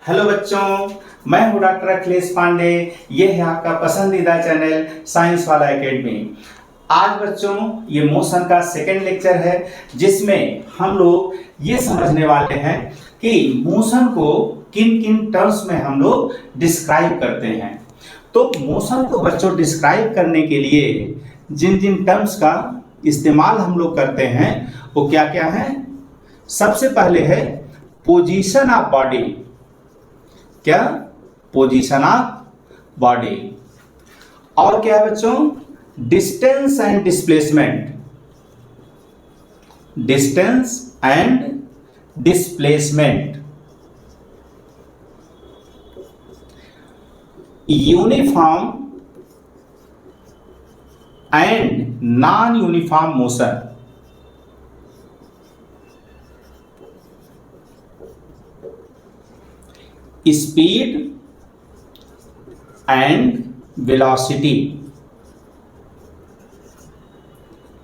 Hello बच्चों, मैं हूं डॉक्टर अखिलेश पांडे। ये है आपका पसंदीदा चैनल साइंस वाला एकेडमी। आज बच्चों ये मोशन का सेकंड लेक्चर है, जिसमें हम लोग ये समझने वाले हैं कि मोशन को किन किन टर्म्स में हम लोग डिस्क्राइब करते हैं। तो मोशन को बच्चों डिस्क्राइब करने के लिए जिन जिन टर्म्स का इस्तेमाल हम लोग करते हैं वो क्या क्या है। सबसे पहले है पोजीशन ऑफ बॉडी। क्या? Position of body. और क्या है बच्चों? Distance and displacement. Distance and displacement. Uniform and non uniform motion. Speed and velocity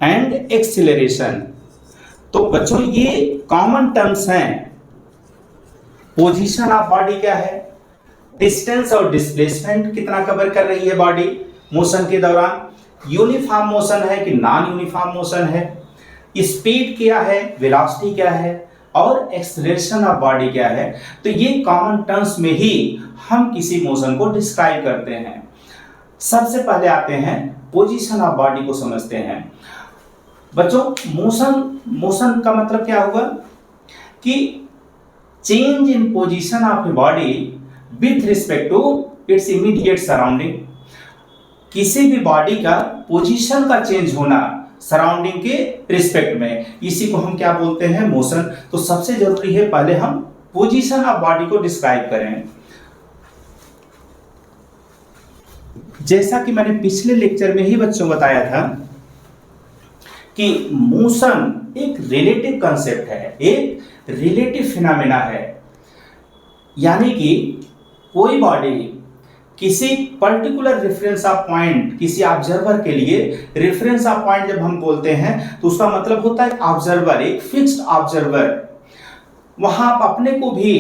and acceleration. तो बच्चों ये कॉमन टर्म्स हैं। पोजीशन ऑफ बॉडी क्या है, डिस्टेंस और डिस्प्लेसमेंट कितना कवर कर रही है बॉडी मोशन के दौरान, यूनिफॉर्म मोशन है कि नॉन यूनिफॉर्म मोशन है, स्पीड क्या है, वेलोसिटी क्या है और एक्सेलरेशन ऑफ बॉडी क्या है। तो ये कॉमन टर्म्स में ही हम किसी मोशन को डिस्क्राइब करते हैं। सबसे पहले आते हैं पोजीशन ऑफ बॉडी को समझते हैं। बच्चों मोशन का मतलब क्या होगा कि change in position of a body with respect to its immediate surrounding. किसी भी बॉडी का पोजीशन का चेंज होना सराउंडिंग के रिस्पेक्ट में, इसी को हम क्या बोलते हैं, मोशन। तो सबसे जरूरी है पहले हम पोजीशन ऑफ बॉडी को डिस्क्राइब करें। जैसा कि मैंने पिछले लेक्चर में ही बच्चों बताया था कि मोशन एक रिलेटिव कंसेप्ट है, एक रिलेटिव फिनोमेना है। यानी कि कोई बॉडी किसी पर्टिकुलर रेफरेंस ऑफ पॉइंट, किसी ऑब्जर्वर के लिए रेफरेंस ऑफ पॉइंट जब हम बोलते हैं तो उसका मतलब होता है ऑब्जर्वर, एक फिक्स्ड ऑब्जर्वर। वहां आप अपने को भी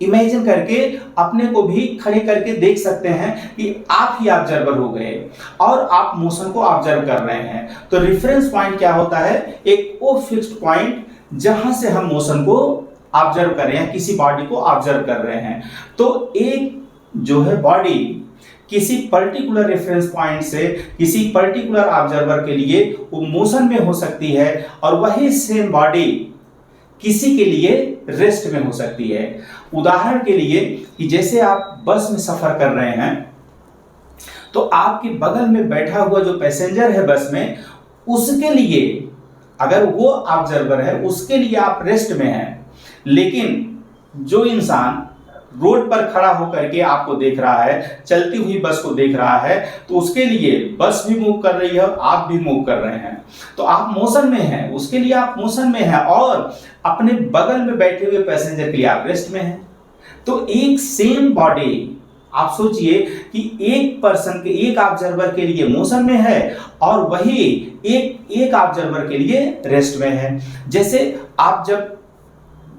इमेजिन करके, अपने को भी खड़े करके देख सकते हैं कि आप ही ऑब्जर्वर हो गए और आप मोशन को ऑब्जर्व कर रहे हैं। तो रेफरेंस पॉइंट क्या होता है, एक वो फिक्स्ड पॉइंट जहां से हम मोशन को ऑब्जर्व कर रहे हैं, किसी बॉडी को ऑब्जर्व कर रहे हैं। तो एक जो है बॉडी किसी पर्टिकुलर रेफरेंस पॉइंट से किसी पर्टिकुलर ऑब्जर्वर के लिए वो मोशन में हो सकती है, और वही सेम बॉडी किसी के लिए रेस्ट में हो सकती है। उदाहरण के लिए कि जैसे आप बस में सफर कर रहे हैं तो आपके बगल में बैठा हुआ जो पैसेंजर है बस में, उसके लिए अगर वो ऑब्जर्वर है उसके लिए आप रेस्ट में हैं, लेकिन जो इंसान रोड पर खड़ा होकर के आपको देख रहा है, चलती हुई बस को देख रहा है, तो उसके लिए बस भी मूव कर रही है, आप भी मूव कर रहे हैं, तो आप मोशन में हैं, उसके लिए आप मोशन में हैं, और अपने बगल में बैठे हुए पैसेंजर के लिए आप रेस्ट में हैं। तो एक सेम बॉडी, आप सोचिए कि एक पर्सन के, एक ऑब्जर्वर के लिए मोशन में है और वही एक ऑब्जर्वर के लिए रेस्ट में है। जैसे आप जब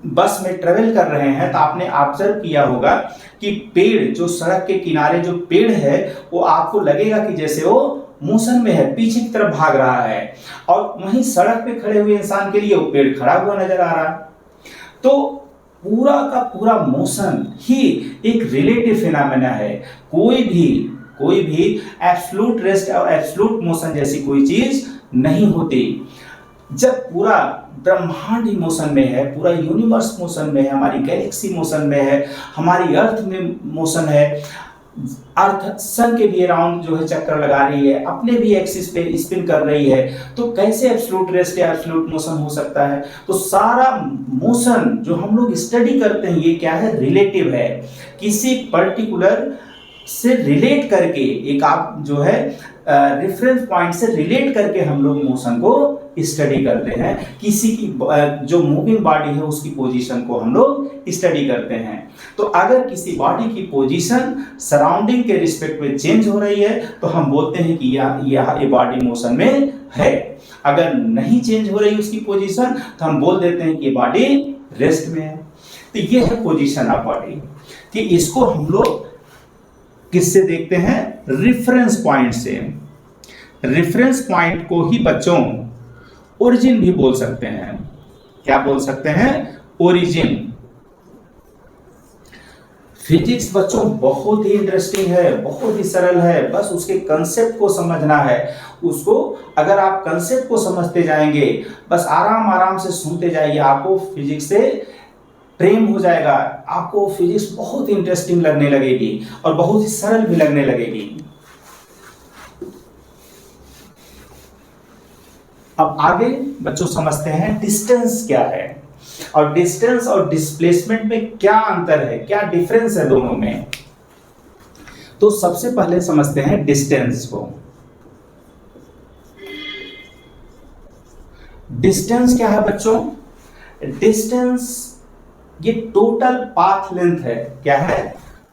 बस में ट्रेवल कर रहे हैं तो आपने ऑब्जर्व किया होगा कि पेड़, जो सड़क के किनारे जो पेड़ है, वो आपको लगेगा कि जैसे वो मोशन में है, पीछे की तरफ भाग रहा है, और वहीं सड़क पे खड़े हुए इंसान के लिए वो पेड़ खड़ा हुआ नजर आ रहा है। तो पूरा का पूरा मोशन ही एक रिलेटिव फिनोमेना है। कोई भी एब्सोल्यूट रेस्ट और एब्सोल्यूट मोशन जैसी कोई चीज नहीं होती। जब पूरा ब्रह्मांड ही मोशन में है, पूरा यूनिवर्स मोशन में है, हमारी गैलेक्सी मोशन में है, हमारी अर्थ में मोशन है, अर्थ सन के भी अराउंड जो है चक्कर लगा रही है, अपने भी एक्सिस पे स्पिन कर रही है, तो कैसे एब्सोल्यूट रेस्ट या एब्सोल्यूट मोशन हो सकता है। तो सारा मोशन जो हम लोग स्टडी करते हैं ये क्या है, रिलेटिव है। किसी पर्टिकुलर से रिलेट करके, एक आप जो है रेफरेंस पॉइंट से रिलेट करके हम लोग मोशन को स्टडी करते हैं। किसी की जो मूविंग बॉडी है उसकी पोजीशन को हम लोग स्टडी करते हैं। तो अगर किसी बॉडी की पोजीशन सराउंडिंग के रिस्पेक्ट में चेंज हो रही है तो हम बोलते हैं कि यह बॉडी मोशन में है। अगर नहीं चेंज हो रही उसकी पोजीशन तो हम बोल देते हैं कि बॉडी रेस्ट में है। तो ये है पोजीशन ऑफ बॉडी, कि इसको हम लोग किससे देखते हैं, रेफरेंस पॉइंट से। रेफरेंस पॉइंट को ही बच्चों ओरिजिन भी बोल सकते हैं। क्या बोल सकते हैं, ओरिजिन। फिजिक्स बच्चों बहुत ही इंटरेस्टिंग है, बहुत ही सरल है, बस उसके कंसेप्ट को समझना है। उसको अगर आप कंसेप्ट को समझते जाएंगे, बस आराम आराम से सुनते जाइए, आपको फिजिक्स से प्रेम हो जाएगा, आपको फिजिक्स बहुत इंटरेस्टिंग लगने लगेगी और बहुत ही सरल भी लगने लगेगी। अब आगे बच्चों समझते हैं डिस्टेंस क्या है, और डिस्टेंस और डिस्प्लेसमेंट में क्या अंतर है, क्या डिफरेंस है दोनों में। तो सबसे पहले समझते हैं डिस्टेंस को। डिस्टेंस क्या है बच्चों, डिस्टेंस ये टोटल पाथ लेंथ है। क्या है,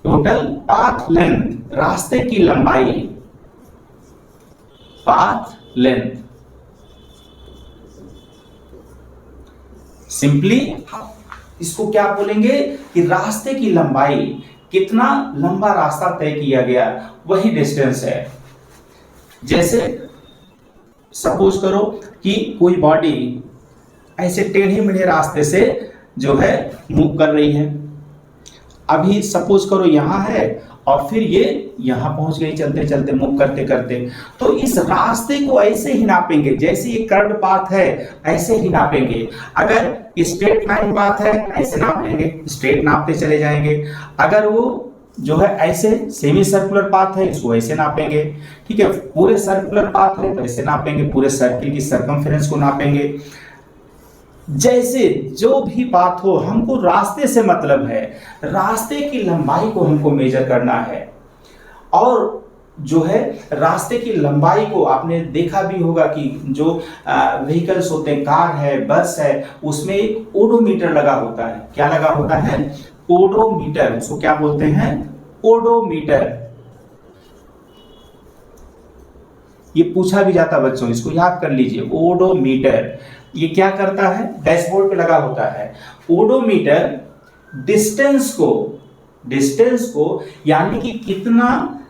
टोटल पाथ लेंथ, रास्ते की लंबाई, पाथ लेंथ। सिंपली इसको क्या बोलेंगे कि रास्ते की लंबाई, कितना लंबा रास्ता तय किया गया, वही डिस्टेंस है। जैसे सपोज करो कि कोई बॉडी ऐसे टेढ़े मेढ़े रास्ते से जो है मूव कर रही है। अभी सपोज करो यहां है और फिर ये यहां पहुंच गई चलते चलते, मूव करते करते। तो इस रास्ते को ऐसे ही नापेंगे, जैसे ये कर्व पाथ है ऐसे ही नापेंगे। अगर स्ट्रेट लाइन पाथ है ऐसे नापेंगे, स्ट्रेट नापते चले जाएंगे। अगर वो जो है ऐसे सेमी सर्कुलर पाथ है, इसको ऐसे नापेंगे। ठीक है, पूरे सर्कुलर पाथ है तो ऐसे नापेंगे, पूरे सर्किल की सरकमफेरेंस को नापेंगे। जैसे जो भी बात हो, हमको रास्ते से मतलब है, रास्ते की लंबाई को हमको मेजर करना है। और जो है रास्ते की लंबाई को आपने देखा भी होगा कि जो व्हीकल्स होते हैं, कार है, बस है, उसमें एक ओडोमीटर लगा होता है। क्या लगा होता है, ओडोमीटर। उसको क्या बोलते हैं, ओडोमीटर। ये पूछा भी जाता बच्चों, इसको याद कर लीजिए, ओडोमीटर। ये क्या करता है, डैशबोर्ड पे लगा होता है। ओडोमीटर डिस्टेंस को यानी कि कितना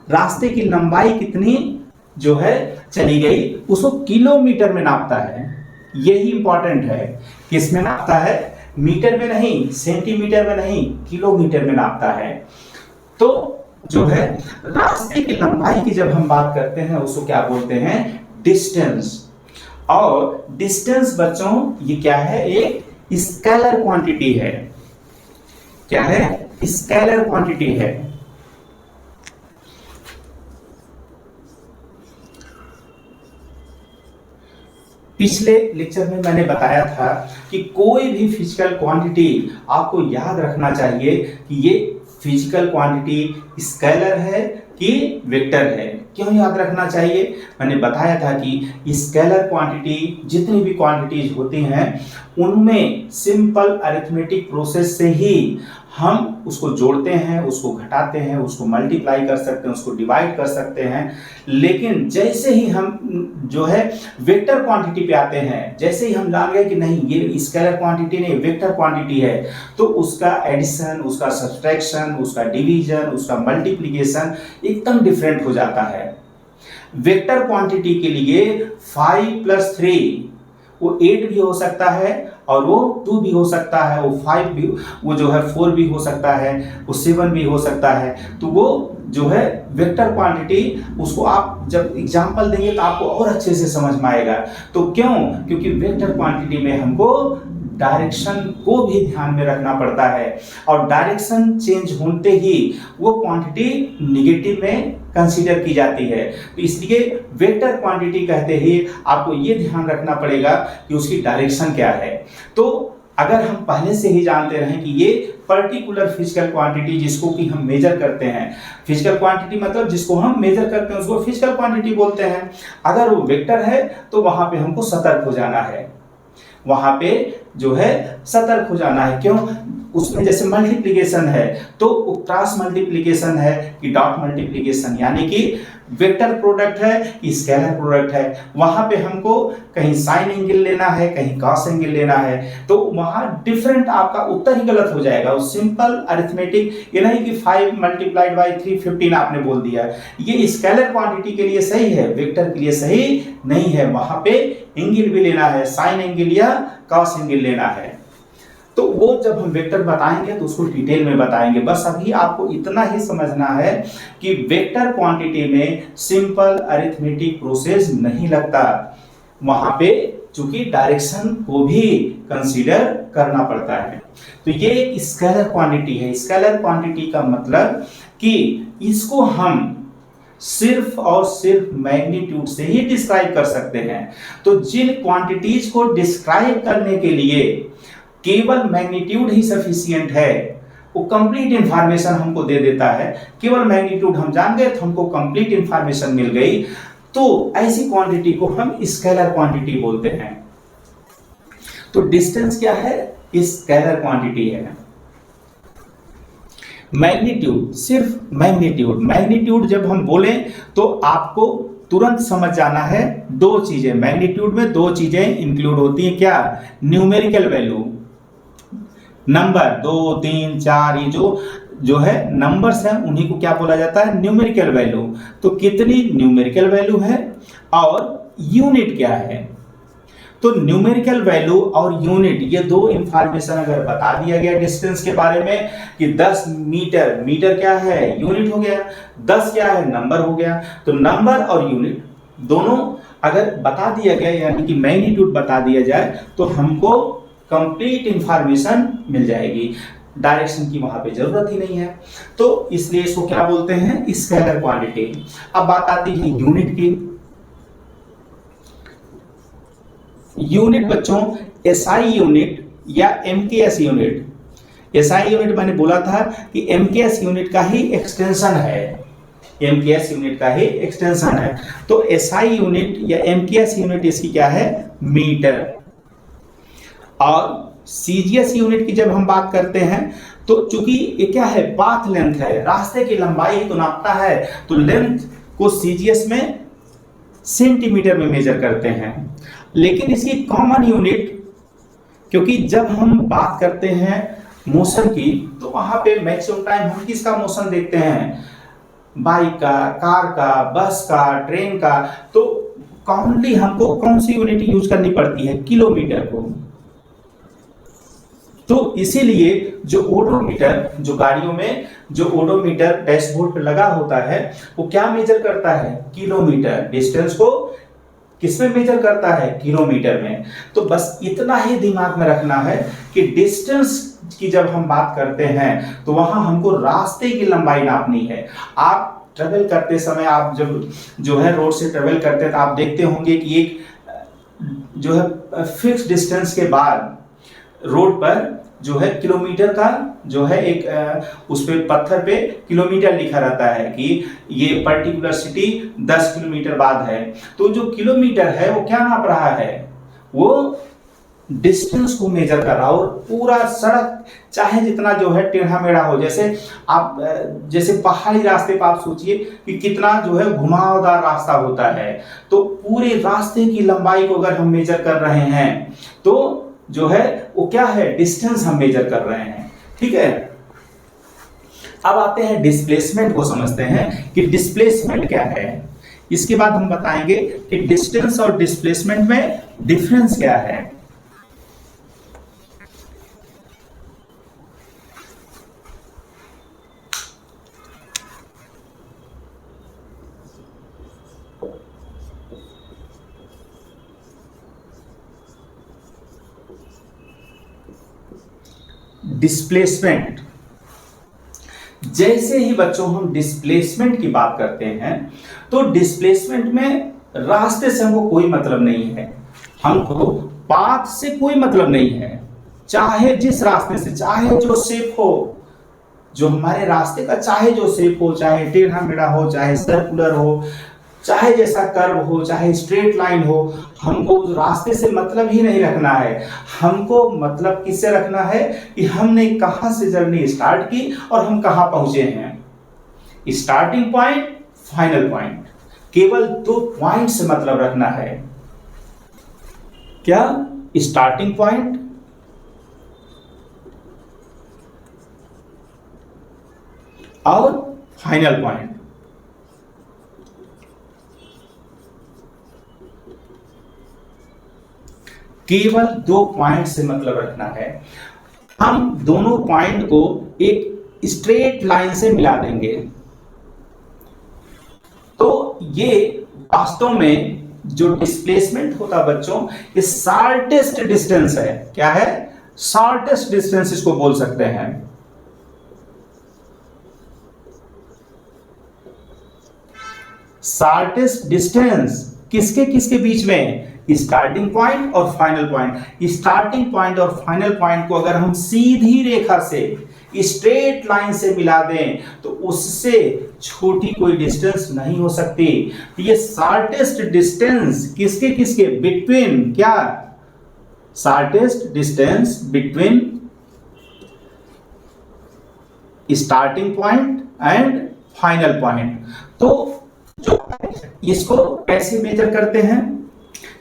रास्ते की लंबाई कितनी जो है चली गई, उसको किलोमीटर में नापता है। यही इंपॉर्टेंट है, किस में नापता है, मीटर में नहीं, सेंटीमीटर में नहीं, किलोमीटर में नापता है। तो जो है रास्ते की लंबाई की जब हम बात करते हैं उसको क्या बोलते हैं, डिस्टेंस। और डिस्टेंस बच्चों ये क्या है, एक स्केलर क्वांटिटी है। क्या है, स्केलर क्वांटिटी है। पिछले लेक्चर में मैंने बताया था कि कोई भी फिजिकल क्वांटिटी आपको याद रखना चाहिए कि ये फिजिकल क्वांटिटी स्केलर है कि वेक्टर है। क्यों याद रखना चाहिए, मैंने बताया था कि स्केलर क्वांटिटी, जितनी भी क्वांटिटीज होती हैं उनमें सिंपल अरिथमेटिक प्रोसेस से ही हम उसको जोड़ते हैं, उसको घटाते हैं, उसको मल्टीप्लाई कर सकते हैं, उसको डिवाइड कर सकते हैं। लेकिन जैसे ही हम जो है वेक्टर क्वांटिटी पे आते हैं, जैसे ही हम जान गए कि नहीं ये स्केलर क्वांटिटी नहीं वेक्टर क्वांटिटी है, तो उसका एडिशन, उसका सब्सट्रैक्शन, उसका डिवीजन, उसका मल्टीप्लिकेशन एकदम डिफरेंट हो जाता है। वेक्टर क्वांटिटी के लिए 5 + 3 वो 8 भी हो सकता है और वो 2 भी हो सकता है, वो 5 भी, वो जो है 4 भी हो सकता है, वो 7 भी हो सकता है। तो वो जो है वेक्टर क्वांटिटी, उसको आप जब एग्जांपल देंगे तो आपको और अच्छे से समझ में आएगा। तो क्यों, क्योंकि वेक्टर क्वांटिटी में हमको डायरेक्शन को भी ध्यान में रखना पड़ता है, और डायरेक्शन चेंज होते ही वो क्वांटिटी निगेटिव में कंसीडर की जाती है। तो इसलिए वेक्टर क्वांटिटी कहते ही आपको ये ध्यान रखना पड़ेगा कि उसकी डायरेक्शन क्या है। तो अगर हम पहले से ही जानते रहें कि ये पर्टिकुलर फिजिकल क्वांटिटी जिसको कि हम मेजर करते हैं, फिजिकल क्वांटिटी मतलब जिसको हम मेजर करते हैं उसको फिजिकल क्वांटिटी बोलते हैं। अगर वो वेक्टर है तो वहां पे हमको सतर्क हो जाना है, वहां पे जो है सतर्क हो जाना है। क्यों? उसमें जैसे मल्टीप्लिकेशन है तो क्रॉस मल्टीप्लिकेशन है कि डॉट मल्टीप्लिकेशन, यानी कि वेक्टर प्रोडक्ट है कि स्केलर प्रोडक्ट है, वहां पे हमको कहीं साइन एंगल लेना है, कहीं कॉस एंगल लेना है, तो वहां डिफरेंट आपका उत्तर ही गलत हो जाएगा। वो सिंपल अरिथमेटिक, ये नहीं कि 5 मल्टीप्लाइड बाई 3 15 आपने बोल दिया, ये स्केलर क्वांटिटी के लिए सही है, वेक्टर के लिए सही नहीं है। वहां पे एंगल भी लेना है, साइन एंगल या कॉस एंगल लेना है। तो वो जब हम वेक्टर बताएंगे तो उसको डिटेल में बताएंगे। बस अभी आपको इतना ही समझना है कि वेक्टर क्वांटिटी में सिंपल अरिथमेटिक प्रोसेस नहीं लगता, वहां पे चूंकि डायरेक्शन को भी कंसीडर करना पड़ता है। तो ये एक स्केलर क्वांटिटी है। स्केलर क्वांटिटी का मतलब कि इसको हम सिर्फ और सिर्फ मैग्नीट्यूड से ही डिस्क्राइब कर सकते हैं। तो जिन क्वांटिटीज को डिस्क्राइब करने के लिए केवल मैग्नीट्यूड ही सफिशिएंट है, वो कंप्लीट इंफॉर्मेशन हमको दे देता है, केवल मैग्नीट्यूड हम जान गए तो हमको कंप्लीट इंफॉर्मेशन मिल गई, तो ऐसी क्वांटिटी को हम स्केलर क्वांटिटी बोलते हैं। तो डिस्टेंस क्या है? स्केलर क्वांटिटी है। मैग्नीट्यूड, सिर्फ मैग्नीट्यूड, मैग्नीट्यूड जब हम बोले तो आपको तुरंत समझ जाना है दो चीजें। मैग्नीट्यूड में दो चीजें इंक्लूड होती हैं, क्या? न्यूमेरिकल वैल्यू, नंबर 2 3 4, ये जो है नंबर्स हैं उन्हीं को क्या बोला जाता है? Numerical value. तो कितनी न्यूमेरिकल वैल्यू है और यूनिट क्या है? तो न्यूमेरिकल वैल्यू और यूनिट, ये दो इंफॉर्मेशन अगर बता दिया गया डिस्टेंस के बारे में कि 10 मीटर, मीटर क्या है? यूनिट हो गया, 10 क्या है? नंबर हो गया। तो नंबर और यूनिट दोनों अगर बता दिया गया, यानी कि मैग्नीट्यूड बता दिया जाए, तो हमको कंप्लीट इंफॉर्मेशन मिल जाएगी, डायरेक्शन की वहां पे जरूरत ही नहीं है। तो इसलिए इसको क्या बोलते हैं? Scalar quantity. अब बात आती है यूनिट की। यूनिट बच्चों, एसआई यूनिट या एमकेएस यूनिट। एसआई यूनिट मैंने बोला था कि एमकेएस यूनिट का ही एक्सटेंशन है, एमकेएस यूनिट का ही एक्सटेंशन है। तो एसआई यूनिट या एमकेएस यूनिट इसकी क्या है? मीटर। और सीजीएस यूनिट की जब हम बात करते हैं तो चूंकि ये क्या है? पाथ लेंथ है, रास्ते की लंबाई तो नापता है, तो लेंथ को सीजीएस में सेंटीमीटर में मेजर करते हैं। लेकिन इसकी कॉमन यूनिट, क्योंकि जब हम बात करते हैं मोशन की तो वहां पे मैक्सिमम टाइम हम किसका मोशन देखते हैं? बाइक का, कार का, बस का, ट्रेन का। तो कॉमनली हमको कौन सी यूनिट यूज करनी पड़ती है? किलोमीटर को। तो इसीलिए जो ओडोमीटर, जो गाड़ियों में जो ओडोमीटर डैशबोर्ड पर लगा होता है, वो क्या मेजर करता है? किलोमीटर। डिस्टेंस को किसमें मेजर करता है? किलोमीटर में। तो बस इतना ही दिमाग में रखना है कि डिस्टेंस की जब हम बात करते हैं तो वहां हमको रास्ते की लंबाई नापनी है। आप ट्रेवल करते समय, आप जब जो है रोड से ट्रेवल करते हैं तो आप देखते होंगे कि एक जो है फिक्स डिस्टेंस के बाद रोड पर जो है किलोमीटर का जो है एक उस पे पत्थर पे किलोमीटर लिखा रहता है कि ये पर्टिकुलर सिटी 10 किलोमीटर बाद है। तो जो किलोमीटर है वो क्या नाप रहा है? वो डिस्टेंस को मेजर कर रहा है। और पूरा सड़क चाहे जितना जो है टेढ़ा मेढ़ा हो, जैसे आप जैसे पहाड़ी रास्ते पर आप सोचिए कि कितना जो है घुमावदार रास्ता होता है, तो पूरे रास्ते की लंबाई को अगर हम मेजर कर रहे हैं तो जो है वो क्या है? डिस्टेंस हम मेजर कर रहे हैं। ठीक है, अब आते हैं डिस्प्लेसमेंट को समझते हैं कि डिस्प्लेसमेंट क्या है। इसके बाद हम बताएंगे कि डिस्टेंस और डिस्प्लेसमेंट में डिफरेंस क्या है। डिस्प्लेसमेंट, जैसे ही बच्चों हम डिस्प्लेसमेंट की बात करते हैं तो डिस्प्लेसमेंट में रास्ते से हमको कोई मतलब नहीं है, हमको पाथ से कोई मतलब नहीं है। चाहे जिस रास्ते से, चाहे जो शेप हो, जो हमारे रास्ते का चाहे जो शेप हो, चाहे टेढ़ा मेढ़ा हो, चाहे सर्कुलर हो, चाहे जैसा कर्व हो, चाहे स्ट्रेट लाइन हो, हमको उस रास्ते से मतलब ही नहीं रखना है। हमको मतलब किससे रखना है कि हमने कहां से जर्नी स्टार्ट की और हम कहां पहुंचे हैं। स्टार्टिंग पॉइंट, फाइनल पॉइंट, केवल 2 पॉइंट से मतलब रखना है। क्या? स्टार्टिंग पॉइंट और फाइनल पॉइंट। केवल 2 पॉइंट से मतलब रखना है। हम दोनों पॉइंट को एक स्ट्रेट लाइन से मिला देंगे। तो ये वास्तव में जो डिस्प्लेसमेंट होता बच्चों, ये शॉर्टेस्ट डिस्टेंस है। क्या है? शॉर्टेस्ट डिस्टेंस इसको बोल सकते हैं। शॉर्टेस्ट डिस्टेंस किसके किसके बीच में? स्टार्टिंग पॉइंट और फाइनल पॉइंट। स्टार्टिंग पॉइंट और फाइनल पॉइंट को अगर हम सीधी रेखा से, स्ट्रेट लाइन से मिला दें तो उससे छोटी कोई डिस्टेंस नहीं हो सकती। ये शॉर्टेस्ट डिस्टेंस किसके किसके बिटवीन? क्या? Shortest distance between starting point and final point. तो जो इसको कैसे मेजर करते हैं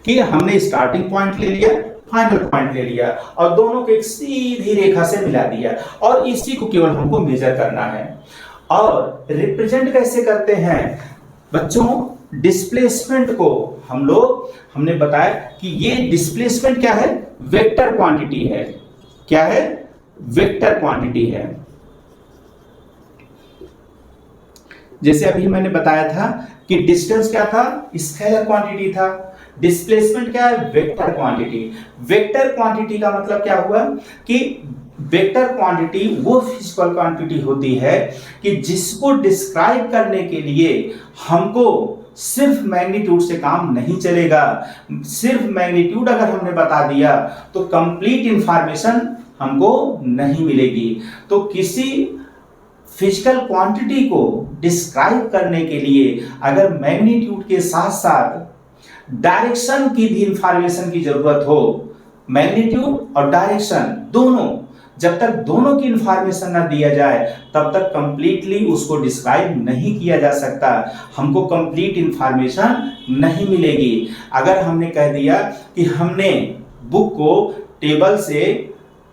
कि हमने स्टार्टिंग पॉइंट ले लिया, फाइनल पॉइंट ले लिया और दोनों को एक सीधी रेखा से मिला दिया और इसी को केवल हमको मेजर करना है। और रिप्रेजेंट कैसे करते हैं बच्चों? डिस्प्लेसमेंट को हमने बताया कि ये डिस्प्लेसमेंट क्या है? वेक्टर क्वांटिटी है। क्या है? वेक्टर क्वांटिटी है। जैसे अभी मैंने बताया था कि डिस्टेंस क्या था? स्केलर क्वांटिटी था। डिस्प्लेसमेंट क्या है? Vector quantity. वेक्टर क्वांटिटी का मतलब क्या हुआ कि वेक्टर क्वांटिटी वो फिजिकल क्वांटिटी होती है कि जिसको डिस्क्राइब करने के लिए हमको सिर्फ मैग्नीट्यूड से काम नहीं चलेगा। सिर्फ मैग्नीट्यूड अगर हमने बता दिया तो कंप्लीट इंफॉर्मेशन हमको नहीं मिलेगी। तो किसी फिजिकल क्वांटिटी को डिस्क्राइब करने के लिए अगर मैग्नीट्यूड के साथ साथ डायरेक्शन की भी इंफॉर्मेशन की जरूरत हो, मैग्नीट्यूड और डायरेक्शन दोनों, जब तक दोनों की इंफॉर्मेशन ना दिया जाए तब तक कंप्लीटली उसको डिस्क्राइब नहीं किया जा सकता। हमको कंप्लीट इंफॉर्मेशन नहीं मिलेगी। अगर हमने कह दिया कि हमने बुक को टेबल से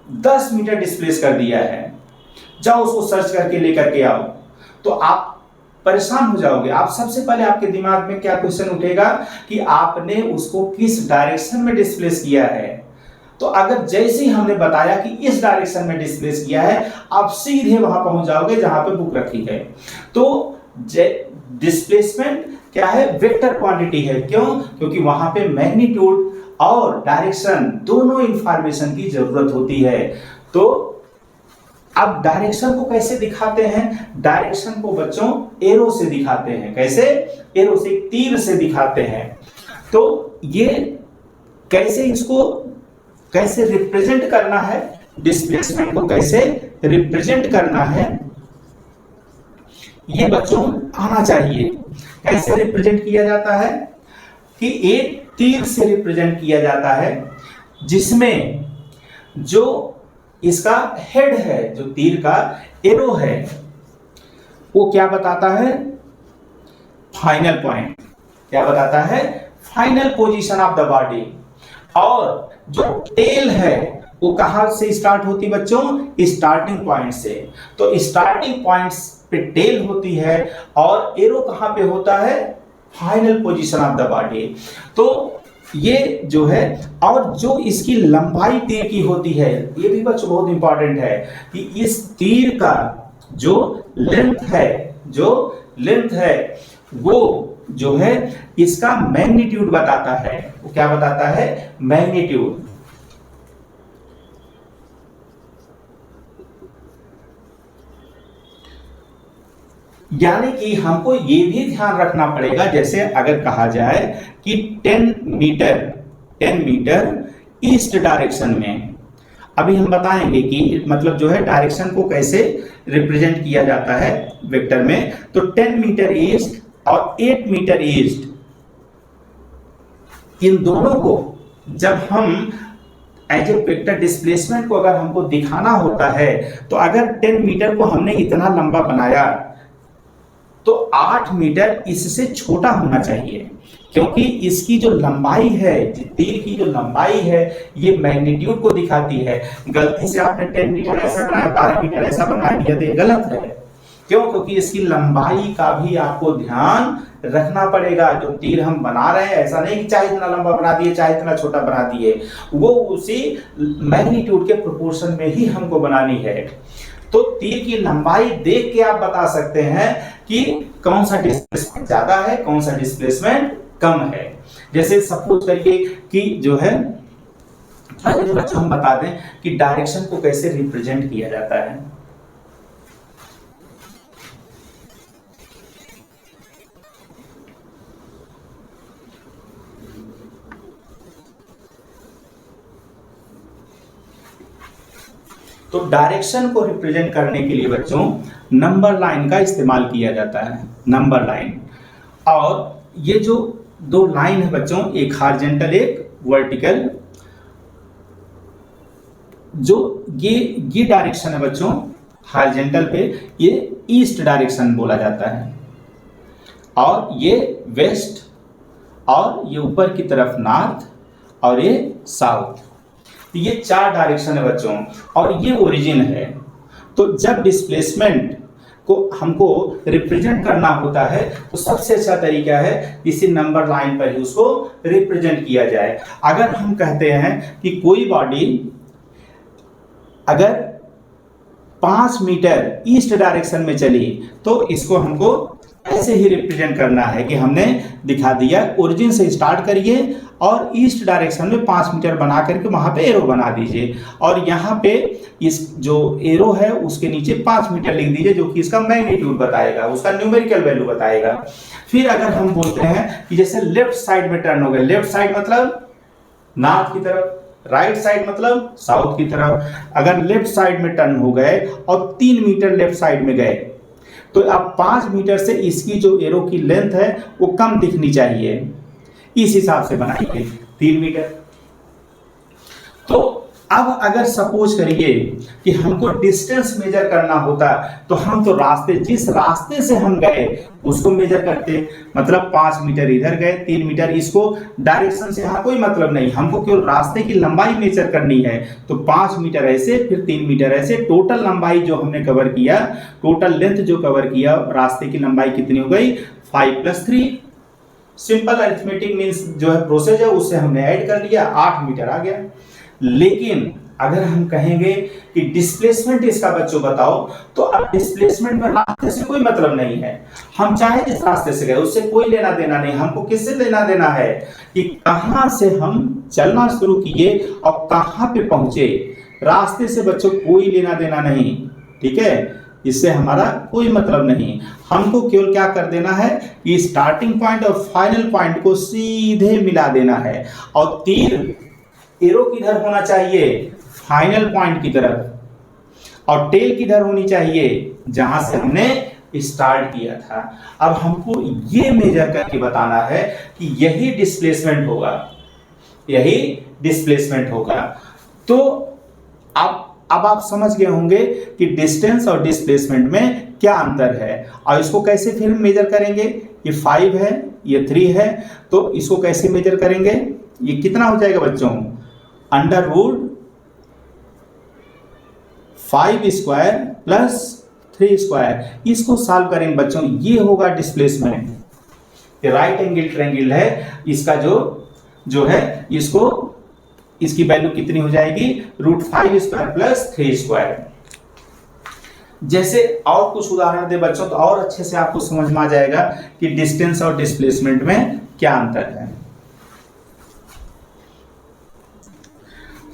10 मीटर डिस्प्लेस कर दिया है, जाओ उसको सर्च करके लेकर के आओ, तो आप परेशान हो जाओगे। आप सबसे पहले आपके दिमाग में क्या क्वेश्चन उठेगा कि आपने उसको किस डायरेक्शन में डिस्प्लेस किया है। तो अगर जैसे ही हमने बताया कि इस डायरेक्शन में डिस्प्लेस किया है, आप सीधे वहां पहुंच जाओगे जहां पे बुक रखी है। तो डिस्प्लेसमेंट क्या है? वेक्टर क्वांटिटी है। क्यों? क्योंकि वहां पे मैग्नीट्यूड और डायरेक्शन दोनों इंफॉर्मेशन की जरूरत होती है। तो अब डायरेक्शन को कैसे दिखाते हैं? डायरेक्शन को बच्चों एरो से दिखाते हैं। कैसे? एरो से, तीर से दिखाते हैं। तो ये कैसे, इसको कैसे रिप्रेजेंट करना है, डिस्प्लेसमेंट को कैसे रिप्रेजेंट करना है, ये बच्चों आना चाहिए। कैसे रिप्रेजेंट किया जाता है कि एक तीर से रिप्रेजेंट किया जाता है जिसमें जो इसका हेड है, जो तीर का एरो है, वो क्या बताता है? Final point. क्या बताता है? Final position of the body. और जो टेल है वो कहां से स्टार्ट होती बच्चों? स्टार्टिंग पॉइंट से। तो स्टार्टिंग पॉइंट पे टेल होती है और एरो कहां पे होता है? Final position of the body. तो ये जो है, और जो इसकी लंबाई तीर की होती है, ये भी बच्चों बहुत इंपॉर्टेंट है कि इस तीर का जो लेंथ है वो जो है इसका मैग्नीट्यूड बताता है। वो क्या बताता है? मैग्नीट्यूड। यानी कि हमको ये भी ध्यान रखना पड़ेगा, जैसे अगर कहा जाए कि 10 मीटर ईस्ट डायरेक्शन में, अभी हम बताएंगे कि मतलब जो है डायरेक्शन को कैसे रिप्रेजेंट किया जाता है वेक्टर में। तो 10 मीटर ईस्ट और 8 मीटर ईस्ट, इन दोनों को जब हम एज ए वेक्टर डिस्प्लेसमेंट को अगर हमको दिखाना होता है, तो अगर 10 मीटर को हमने इतना लंबा बनाया तो 8 मीटर इससे छोटा होना चाहिए, क्योंकि इसकी जो लंबाई है, तीर की जो लंबाई है, ये मैग्नीट्यूड को दिखाती है। गलती से आपने 10 मीटर ऐसा बनाया, 12 मीटर ऐसा बना दिया तो ये गलत है। क्यों? क्योंकि इसकी लंबाई का भी आपको ध्यान रखना पड़ेगा। जो तीर हम बना रहे हैं, ऐसा नहीं कि चाहे इतना लंबा बना दिए चाहे इतना छोटा बना दिए, वो उसी मैग्नीट्यूड के प्रोपोर्शन में ही हमको बनानी है। तो तीर की लंबाई देख के आप बता सकते हैं कि कौन सा डिस्प्लेसमेंट ज्यादा है, कौन सा डिस्प्लेसमेंट कम है। जैसे सपोज करिए कि जो है, बच्चों हम बता दें कि डायरेक्शन को कैसे रिप्रेजेंट किया जाता है। तो डायरेक्शन को रिप्रेजेंट करने के लिए बच्चों नंबर लाइन का इस्तेमाल किया जाता है, नंबर लाइन। और ये जो दो लाइन है बच्चों, एक हॉरिजॉन्टल एक वर्टिकल, जो ये डायरेक्शन है बच्चों हॉरिजॉन्टल पे, ये ईस्ट डायरेक्शन बोला जाता है, और ये वेस्ट, और ये ऊपर की तरफ नॉर्थ, और ये साउथ। ये 4 डायरेक्शन है बच्चों, और ये ओरिजिन है। तो जब डिस्प्लेसमेंट को हमको रिप्रेजेंट करना होता है, तो सबसे अच्छा तरीका है इसी नंबर लाइन पर ही उसको रिप्रेजेंट किया जाए। अगर हम कहते हैं कि कोई बॉडी अगर 5 मीटर ईस्ट डायरेक्शन में चली, तो इसको हमको ऐसे ही रिप्रेजेंट करना है कि हमने दिखा दिया, ओरिजिन से स्टार्ट करिए और ईस्ट डायरेक्शन में 5 मीटर बना करके वहां पे एरो बना दीजिए, और यहाँ पे इस जो एरो है उसके नीचे 5 मीटर लिख दीजिए, जो कि इसका मैग्नीट्यूड बताएगा, उसका न्यूमेरिकल वैल्यू बताएगा। फिर अगर हम बोलते हैं कि जैसे लेफ्ट साइड में टर्न हो गए, लेफ्ट साइड मतलब नॉर्थ की तरफ, राइट साइड मतलब साउथ की तरफ। अगर लेफ्ट साइड में टर्न हो गए और 3 मीटर लेफ्ट साइड में गए, तो अब 5 मीटर से इसकी जो एरो की लेंथ है वो कम दिखनी चाहिए, इस हिसाब से बनाइए 3 मीटर। तो अब अगर सपोज करिए कि हमको डिस्टेंस मेजर करना होता, तो हम तो जिस रास्ते से हम गए उसको मेजर करते, मतलब 5 मीटर इधर गए, 3 मीटर, इसको डायरेक्शन से यहाँ कोई मतलब नहीं, हमको केवल रास्ते की लंबाई मेजर करनी है। तो 5 मीटर ऐसे, फिर 3 मीटर ऐसे, टोटल लंबाई जो हमने कवर किया, टोटल लेंथ जो कवर किया, रास्ते की लंबाई कितनी हो गई, 5 + 3। सिंपल अरिथमेटिक मीन्स जो है प्रोसेस है, उससे हमने ऐड कर लिया, 8 मीटर आ गया। लेकिन अगर हम कहेंगे कि डिस्प्लेसमेंट इसका बच्चों बताओ, तो अब डिस्प्लेसमेंट में रास्ते से कोई मतलब नहीं है। हम चाहे जिस रास्ते से गए उससे कोई लेना देना नहीं, हमको किससे लेना देना है कि कहां से हम चलना शुरू किए और कहां पे पहुंचे। रास्ते से बच्चों कोई लेना देना नहीं, ठीक है, इससे हमारा कोई मतलब नहीं। हमको केवल क्या कर देना है कि स्टार्टिंग पॉइंट और फाइनल पॉइंट को सीधे मिला देना है, और तीर एरो किधर होना चाहिए, फाइनल पॉइंट की तरफ, और टेल किधर होनी चाहिए, जहां से हमने स्टार्ट किया था। अब हमको ये मेजर करके बताना है कि यही डिस्प्लेसमेंट होगा, यही डिस्प्लेसमेंट होगा। तो अब आप समझ गए होंगे कि डिस्टेंस और डिस्प्लेसमेंट में क्या अंतर है, और इसको कैसे फिर मेजर करेंगे। ये 5 है, ये 3 है, तो इसको कैसे मेजर करेंगे, ये कितना हो जाएगा बच्चों, √5² + 3²। इसको सॉल्व करेंगे बच्चों, ये होगा डिस्प्लेसमेंट। ये राइट एंगल ट्रायंगल है, इसका जो है इसकी वैल्यू कितनी हो जाएगी, √5² + 3²। जैसे और कुछ उदाहरण दे बच्चों, तो और अच्छे से आपको समझ में आ जाएगा कि डिस्टेंस और डिस्प्लेसमेंट में क्या अंतर है।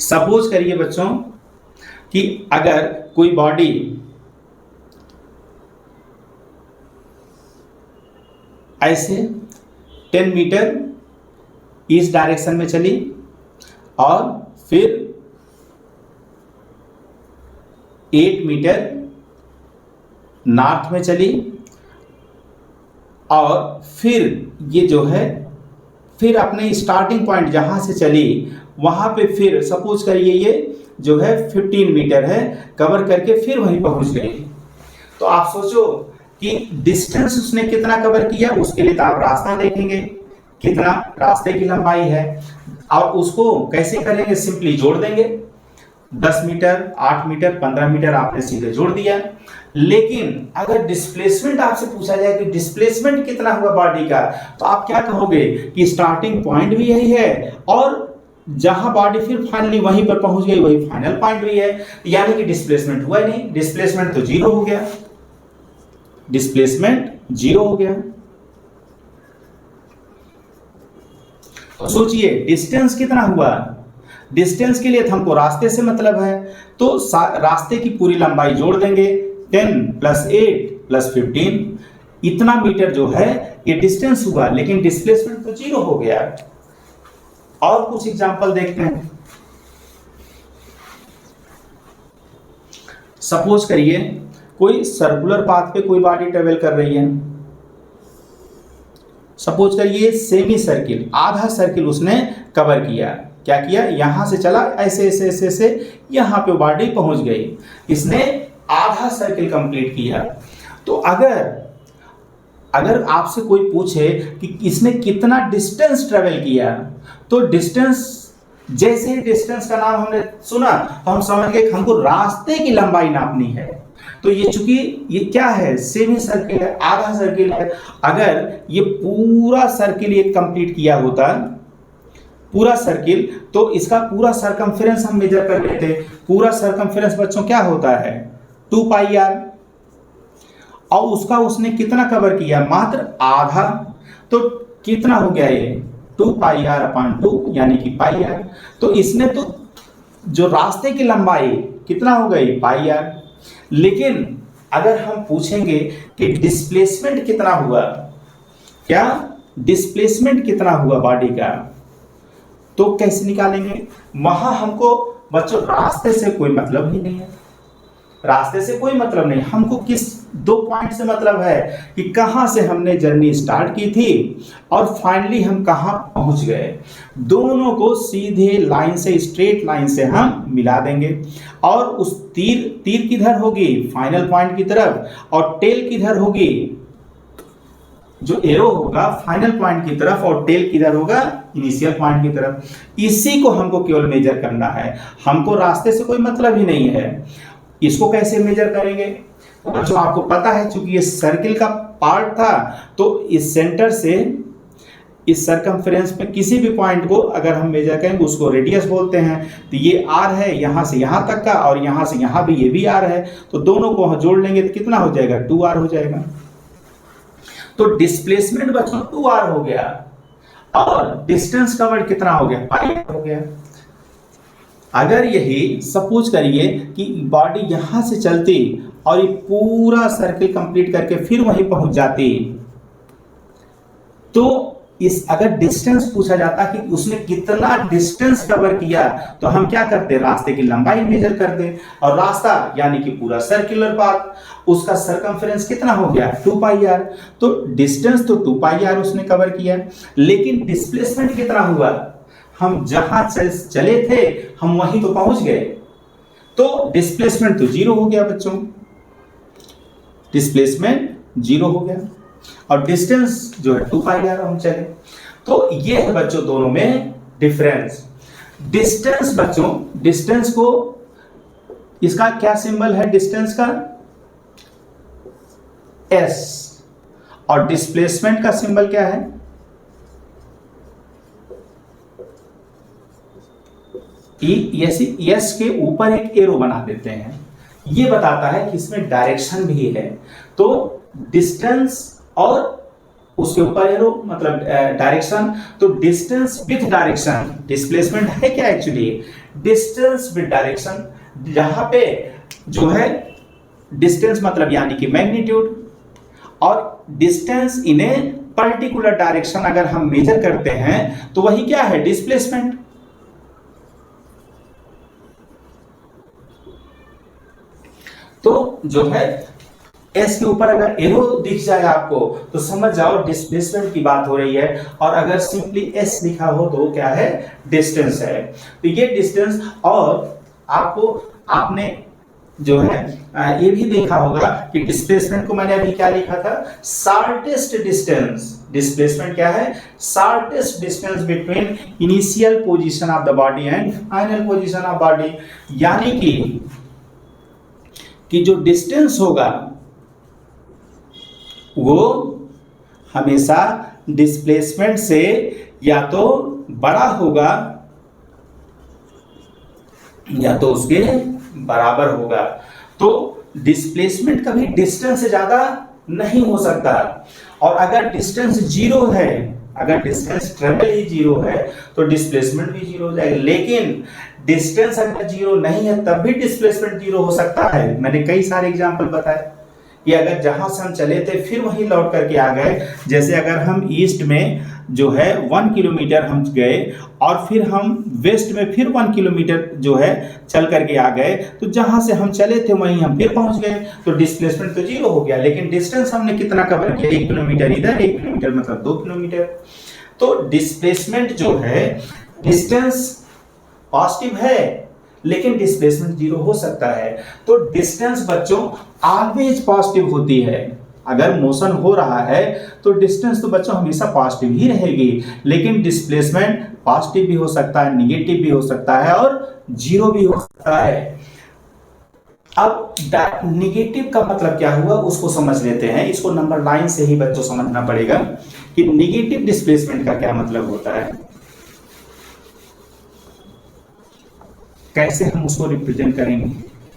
सपोज करिए बच्चों कि अगर कोई बॉडी ऐसे 10 मीटर ईस्ट डायरेक्शन में चली, और फिर 8 मीटर नॉर्थ में चली, और फिर ये जो है फिर अपने स्टार्टिंग पॉइंट जहाँ से चली वहाँ पे फिर सपोज करिए ये जो है 15 मीटर है, कवर करके फिर वहीं पहुँच गई। तो आप सोचो कि डिस्टेंस उसने कितना कवर किया, उसके लिए तो आप रास्ता देखेंगे कितना रास्ते की लंबाई है, और उसको कैसे करेंगे, सिंपली जोड़ देंगे। 10 मीटर, 8 मीटर, 15 मीटर आपने सीधे जोड़ दिया। लेकिन अगर डिस्प्लेसमेंट आपसे पूछा जाए कि डिस्प्लेसमेंट कितना हुआ बॉडी का, तो आप क्या कहोगे कि स्टार्टिंग पॉइंट भी यही है और जहां बॉडी फिर फाइनली वहीं पर पहुंच गई वही फाइनल पॉइंट भी है, यानी कि डिस्प्लेसमेंट हुआ ही नहीं। डिस्प्लेसमेंट तो जीरो हो गया, डिस्प्लेसमेंट जीरो हो गया। तो सोचिए डिस्टेंस कितना हुआ। डिस्टेंस के लिए हमको रास्ते से मतलब है, तो रास्ते की पूरी लंबाई जोड़ देंगे, 10 + 8 + 15, इतना मीटर जो है ये डिस्टेंस हुआ, लेकिन डिस्प्लेसमेंट तो जीरो हो गया। और कुछ एग्जांपल देखते हैं। सपोज करिए कोई सर्कुलर पाथ पे कोई बॉडी ट्रेवल कर रही है। सपोज करिए सेमी सर्किल, आधा सर्किल उसने कवर किया। क्या किया, यहां से चला ऐसे ऐसे ऐसे ऐसे यहां पे बॉडी पहुंच गई, इसने आधा सर्किल कंप्लीट किया। तो अगर आपसे कोई पूछे कि इसने कितना डिस्टेंस ट्रेवल किया, तो डिस्टेंस, जैसे ही डिस्टेंस का नाम हमने सुना तो हम समझ गए हमको रास्ते की लंबाई नापनी है। तो ये चूंकि ये क्या है, सेमी सर्किल है, आधा सर्किल है। अगर ये पूरा सर्किल ये कंप्लीट किया होता, पूरा सर्किल, तो इसका पूरा सरकमफेरेंस हम मेजर कर लेते। पूरा सरकमफेरेंस बच्चों क्या होता है, 2πr, और उसका उसने कितना कवर किया, मात्र आधा। तो कितना हो गया ये 2πr/2 यानी कि πr। तो इसने तो जो रास्ते की लंबाई कितना हो गई, πr। लेकिन अगर हम पूछेंगे कि डिस्प्लेसमेंट कितना हुआ, क्या डिस्प्लेसमेंट कितना हुआ बॉडी का, तो कैसे निकालेंगे। वहां हमको बच्चों रास्ते से कोई मतलब ही नहीं है, रास्ते से कोई मतलब नहीं, हमको किस दो पॉइंट से मतलब है कि कहां से हमने जर्नी स्टार्ट की थी और फाइनली हम कहां पहुंच गए। दोनों को सीधे लाइन से, स्ट्रेट लाइन से हम मिला देंगे, और उस तीर किधर होगी, फाइनल पॉइंट की तरफ, और टेल किधर होगी, जो एरो होगा फाइनल पॉइंट की तरफ, और टेल किधर होगा, इनिशियल पॉइंट की तरफ। इसी को हमको केवल मेजर करना है, हमको रास्ते से कोई मतलब ही नहीं है। इसको कैसे मेजर करेंगे, जो आपको पता है, चूंकि ये सर्किल का पार्ट था, तो इस सेंटर से इस सरकमफेरेंस में किसी भी पॉइंट को अगर हम मेजर करेंगे उसको रेडियस बोलते हैं। तो ये r है यहां से यहां तक का, और यहां से यहां भी ये भी r है, तो दोनों को जोड़ लेंगे तो कितना हो जाएगा, 2r हो जाएगा। तो डिस्प्लेसमेंट बच्चों 2r हो गया, और डिस्टेंस कवर्ड कितना हो गया, πr हो गया। अगर यही सपोज करिए कि बॉडी यहां से चलती और ये पूरा सर्किल कंप्लीट करके फिर वहीं पहुंच जाती, तो इस अगर डिस्टेंस पूछा जाता कि उसने कितना डिस्टेंस कवर किया, तो हम क्या करते, रास्ते की लंबाई मेजर करते, और रास्ता यानी कि पूरा सर्कुलर पाथ, उसका सरकमफेरेंस कितना हो गया, 2πr। तो डिस्टेंस तो 2πr उसने कवर किया, लेकिन डिस्प्लेसमेंट कितना हुआ, हम जहां चले थे हम वहीं तो पहुंच गए, तो डिस्प्लेसमेंट तो जीरो हो गया बच्चों, डिस्प्लेसमेंट जीरो हो गया, और डिस्टेंस जो है 2πr हम चले। तो ये है बच्चों दोनों में डिफरेंस। डिस्टेंस बच्चों, डिस्टेंस को, इसका क्या सिंबल है डिस्टेंस का, s, और डिस्प्लेसमेंट का सिंबल क्या है, यस के ऊपर एक एरो बना देते हैं, ये बताता है कि इसमें डायरेक्शन भी है। तो डिस्टेंस और उसके ऊपर एरो मतलब डायरेक्शन, तो डिस्टेंस विथ डायरेक्शन, डिस्प्लेसमेंट है क्या एक्चुअली, डिस्टेंस विथ डायरेक्शन। जहां पे जो है डिस्टेंस मतलब यानी कि मैग्नीट्यूड, और distance in a particular direction अगर हम मेजर करते हैं तो वही क्या है, डिस्प्लेसमेंट। तो जो है एस के ऊपर अगर एरो दिख जाए आपको तो समझ जाओ डिस्प्लेसमेंट की बात हो रही है, और अगर सिंपली एस लिखा हो तो क्या है, डिस्टेंस है। तो ये डिस्टेंस, और आपको आपने जो है ये भी देखा होगा कि डिस्प्लेसमेंट को मैंने अभी क्या लिखा था, शॉर्टेस्ट डिस्टेंस। डिस्प्लेसमेंट क्या है, shortest distance between initial position of the body and final position of body. यानी कि जो डिस्टेंस होगा वो हमेशा डिस्प्लेसमेंट से या तो बड़ा होगा या तो उसके बराबर होगा। तो डिस्प्लेसमेंट कभी डिस्टेंस से ज्यादा नहीं हो सकता, और अगर डिस्टेंस जीरो है, अगर डिस्टेंस ट्रेवल ही जीरो है तो डिस्प्लेसमेंट भी जीरो हो जाएगा। लेकिन डिस्टेंस अगर जीरो नहीं है तब भी डिस्प्लेसमेंट जीरो हो सकता है। मैंने कई सारे एग्जांपल बताए कि अगर जहां से हम चले थे फिर वहीं लौट करके आ गए, जैसे अगर हम ईस्ट में जो है 1 किलोमीटर हम गए और फिर हम वेस्ट में फिर 1 किलोमीटर जो है चल करके आ गए, तो जहां से हम चले थे वहीं हम फिर पहुंच गए, तो डिस्प्लेसमेंट तो जीरो हो गया। लेकिन डिस्टेंस हमने कितना कवर किया, 1 किलोमीटर इधर, 1 किलोमीटर मतलब 2 किलोमीटर। तो डिस्प्लेसमेंट जो है, डिस्टेंस पॉजिटिव है लेकिन डिस्प्लेसमेंट जीरो हो सकता है। तो डिस्टेंस बच्चों ऑलवेज पॉजिटिव होती है। अगर मोशन हो रहा है तो डिस्टेंस तो बच्चों हमेशा पॉजिटिव ही रहेगी, लेकिन डिस्प्लेसमेंट पॉजिटिव भी हो सकता है, निगेटिव भी हो सकता है और जीरो भी हो सकता है। अब निगेटिव का मतलब क्या हुआ उसको समझ लेते हैं। इसको नंबर लाइन से ही बच्चों समझना पड़ेगा कि निगेटिव डिस्प्लेसमेंट का क्या मतलब होता है, कैसे हम उसको रिप्रेजेंट करेंगे,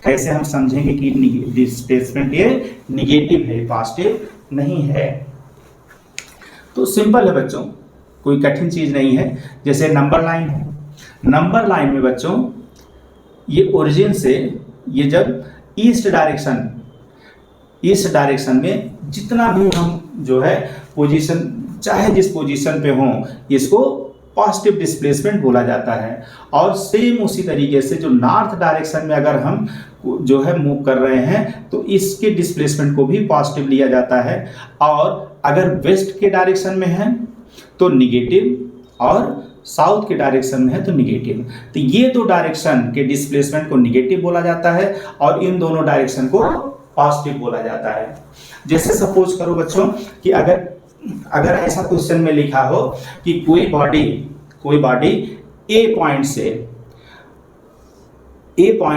कैसे हम समझेंगे कि डिस्प्लेसमेंट ये निगेटिव है, पॉजिटिव नहीं है। तो सिंपल है बच्चों, कोई कठिन चीज नहीं है। जैसे नंबर लाइन है, नंबर लाइन में बच्चों ये ओरिजिन से ये जब ईस्ट डायरेक्शन में जितना भी हम जो है पोजीशन, चाहे जिस पोजीशन पे हों, इसको पॉजिटिव डिस्प्लेसमेंट बोला जाता है। और सेम उसी तरीके से जो नॉर्थ डायरेक्शन में अगर हम जो है मूव कर रहे हैं तो इसके डिस्प्लेसमेंट को भी पॉजिटिव लिया जाता है, और अगर वेस्ट के डायरेक्शन में है तो निगेटिव और साउथ के डायरेक्शन में है तो निगेटिव। तो ये दो डायरेक्शन के डिस्प्लेसमेंट को निगेटिव बोला जाता है और इन दोनों डायरेक्शन को पॉजिटिव बोला जाता है। जैसे सपोज करो बच्चों कि अगर ऐसा क्वेश्चन में लिखा हो कि कोई बॉडी ए पॉइंट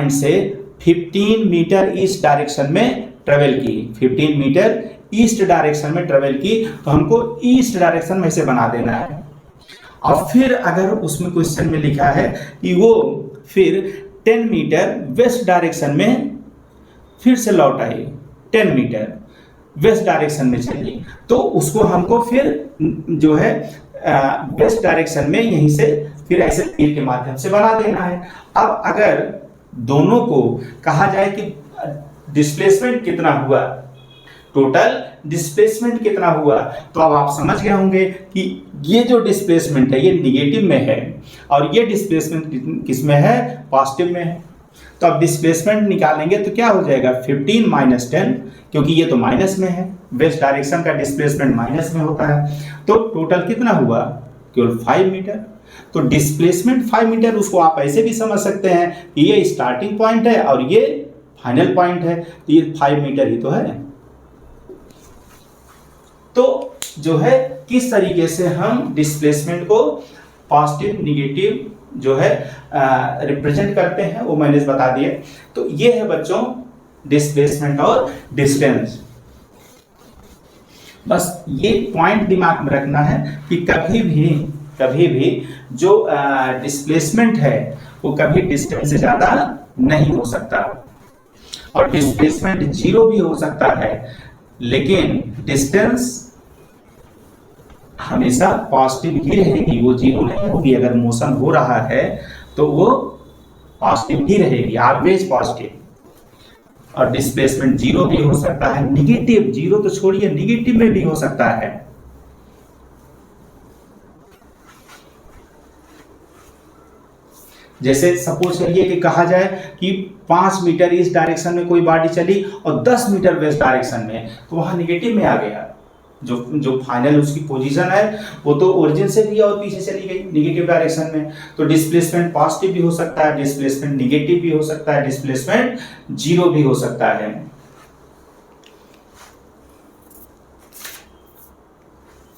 से 15 मीटर ईस्ट डायरेक्शन में ट्रेवल की, 15 मीटर ईस्ट डायरेक्शन में ट्रेवल की, तो हमको ईस्ट डायरेक्शन में से बना देना है। और फिर अगर उसमें क्वेश्चन में लिखा है कि वो फिर 10 मीटर वेस्ट डायरेक्शन में फिर से लौट आई, 10 मीटर वेस्ट डायरेक्शन में चली, तो उसको हमको फिर जो है वेस्ट डायरेक्शन में यहीं से फिर ऐसे तीर के माध्यम से बना देना है। अब अगर दोनों को कहा जाए कि डिस्प्लेसमेंट कितना हुआ, टोटल डिस्प्लेसमेंट कितना हुआ, तो अब आप समझ गए होंगे कि ये जो डिस्प्लेसमेंट है ये निगेटिव में है और ये डिस्प्लेसमेंट किस में है, पॉजिटिव में है। तो अब डिस्प्लेसमेंट निकालेंगे तो क्या हो जाएगा, 15 माइनस 10, क्योंकि ये तो माइनस में है, वेस्ट डायरेक्शन का डिस्प्लेसमेंट माइनस में होता है। तो टोटल कितना हुआ, केवल 5 मीटर। तो डिस्प्लेसमेंट 5 मीटर, उसको आप ऐसे भी समझ सकते हैं कि ये स्टार्टिंग पॉइंट है और ये फाइनल पॉइंट है, तो ये 5 मीटर ही तो है। तो जो है किस तरीके से हम डिस्प्लेसमेंट को पॉजिटिव निगेटिव जो है रिप्रेजेंट करते हैं वो मैंने बता दिया। तो ये है बच्चों डिस्प्लेसमेंट और डिस्टेंस। बस ये पॉइंट दिमाग में रखना है कि कभी भी जो डिस्प्लेसमेंट है वो कभी डिस्टेंस से ज्यादा नहीं हो सकता, और डिस्प्लेसमेंट जीरो भी हो सकता है, लेकिन डिस्टेंस हमेशा पॉजिटिव ही रहेगी, वो जीरो नहीं होगी। अगर मोशन हो रहा है तो वो पॉजिटिव ही रहेगी, ऑलवेज पॉजिटिव। और डिस्प्लेसमेंट जीरो भी हो सकता है, निगेटिव, जीरो तो छोड़िए निगेटिव में भी हो सकता है। जैसे सपोज करिए कि कहा जाए कि 5 मीटर इस डायरेक्शन में कोई बॉडी चली और 10 मीटर वेस्ट डायरेक्शन में, तो वहाँ निगेटिव में आ गया। जो जो फाइनल उसकी पोजीशन है वो तो ओरिजिन से भी और पीछे चली गई निगेटिव डायरेक्शन में। तो डिस्प्लेसमेंट पॉजिटिव भी हो सकता है, डिस्प्लेसमेंट निगेटिव भी हो सकता है, डिस्प्लेसमेंट जीरो भी हो सकता है।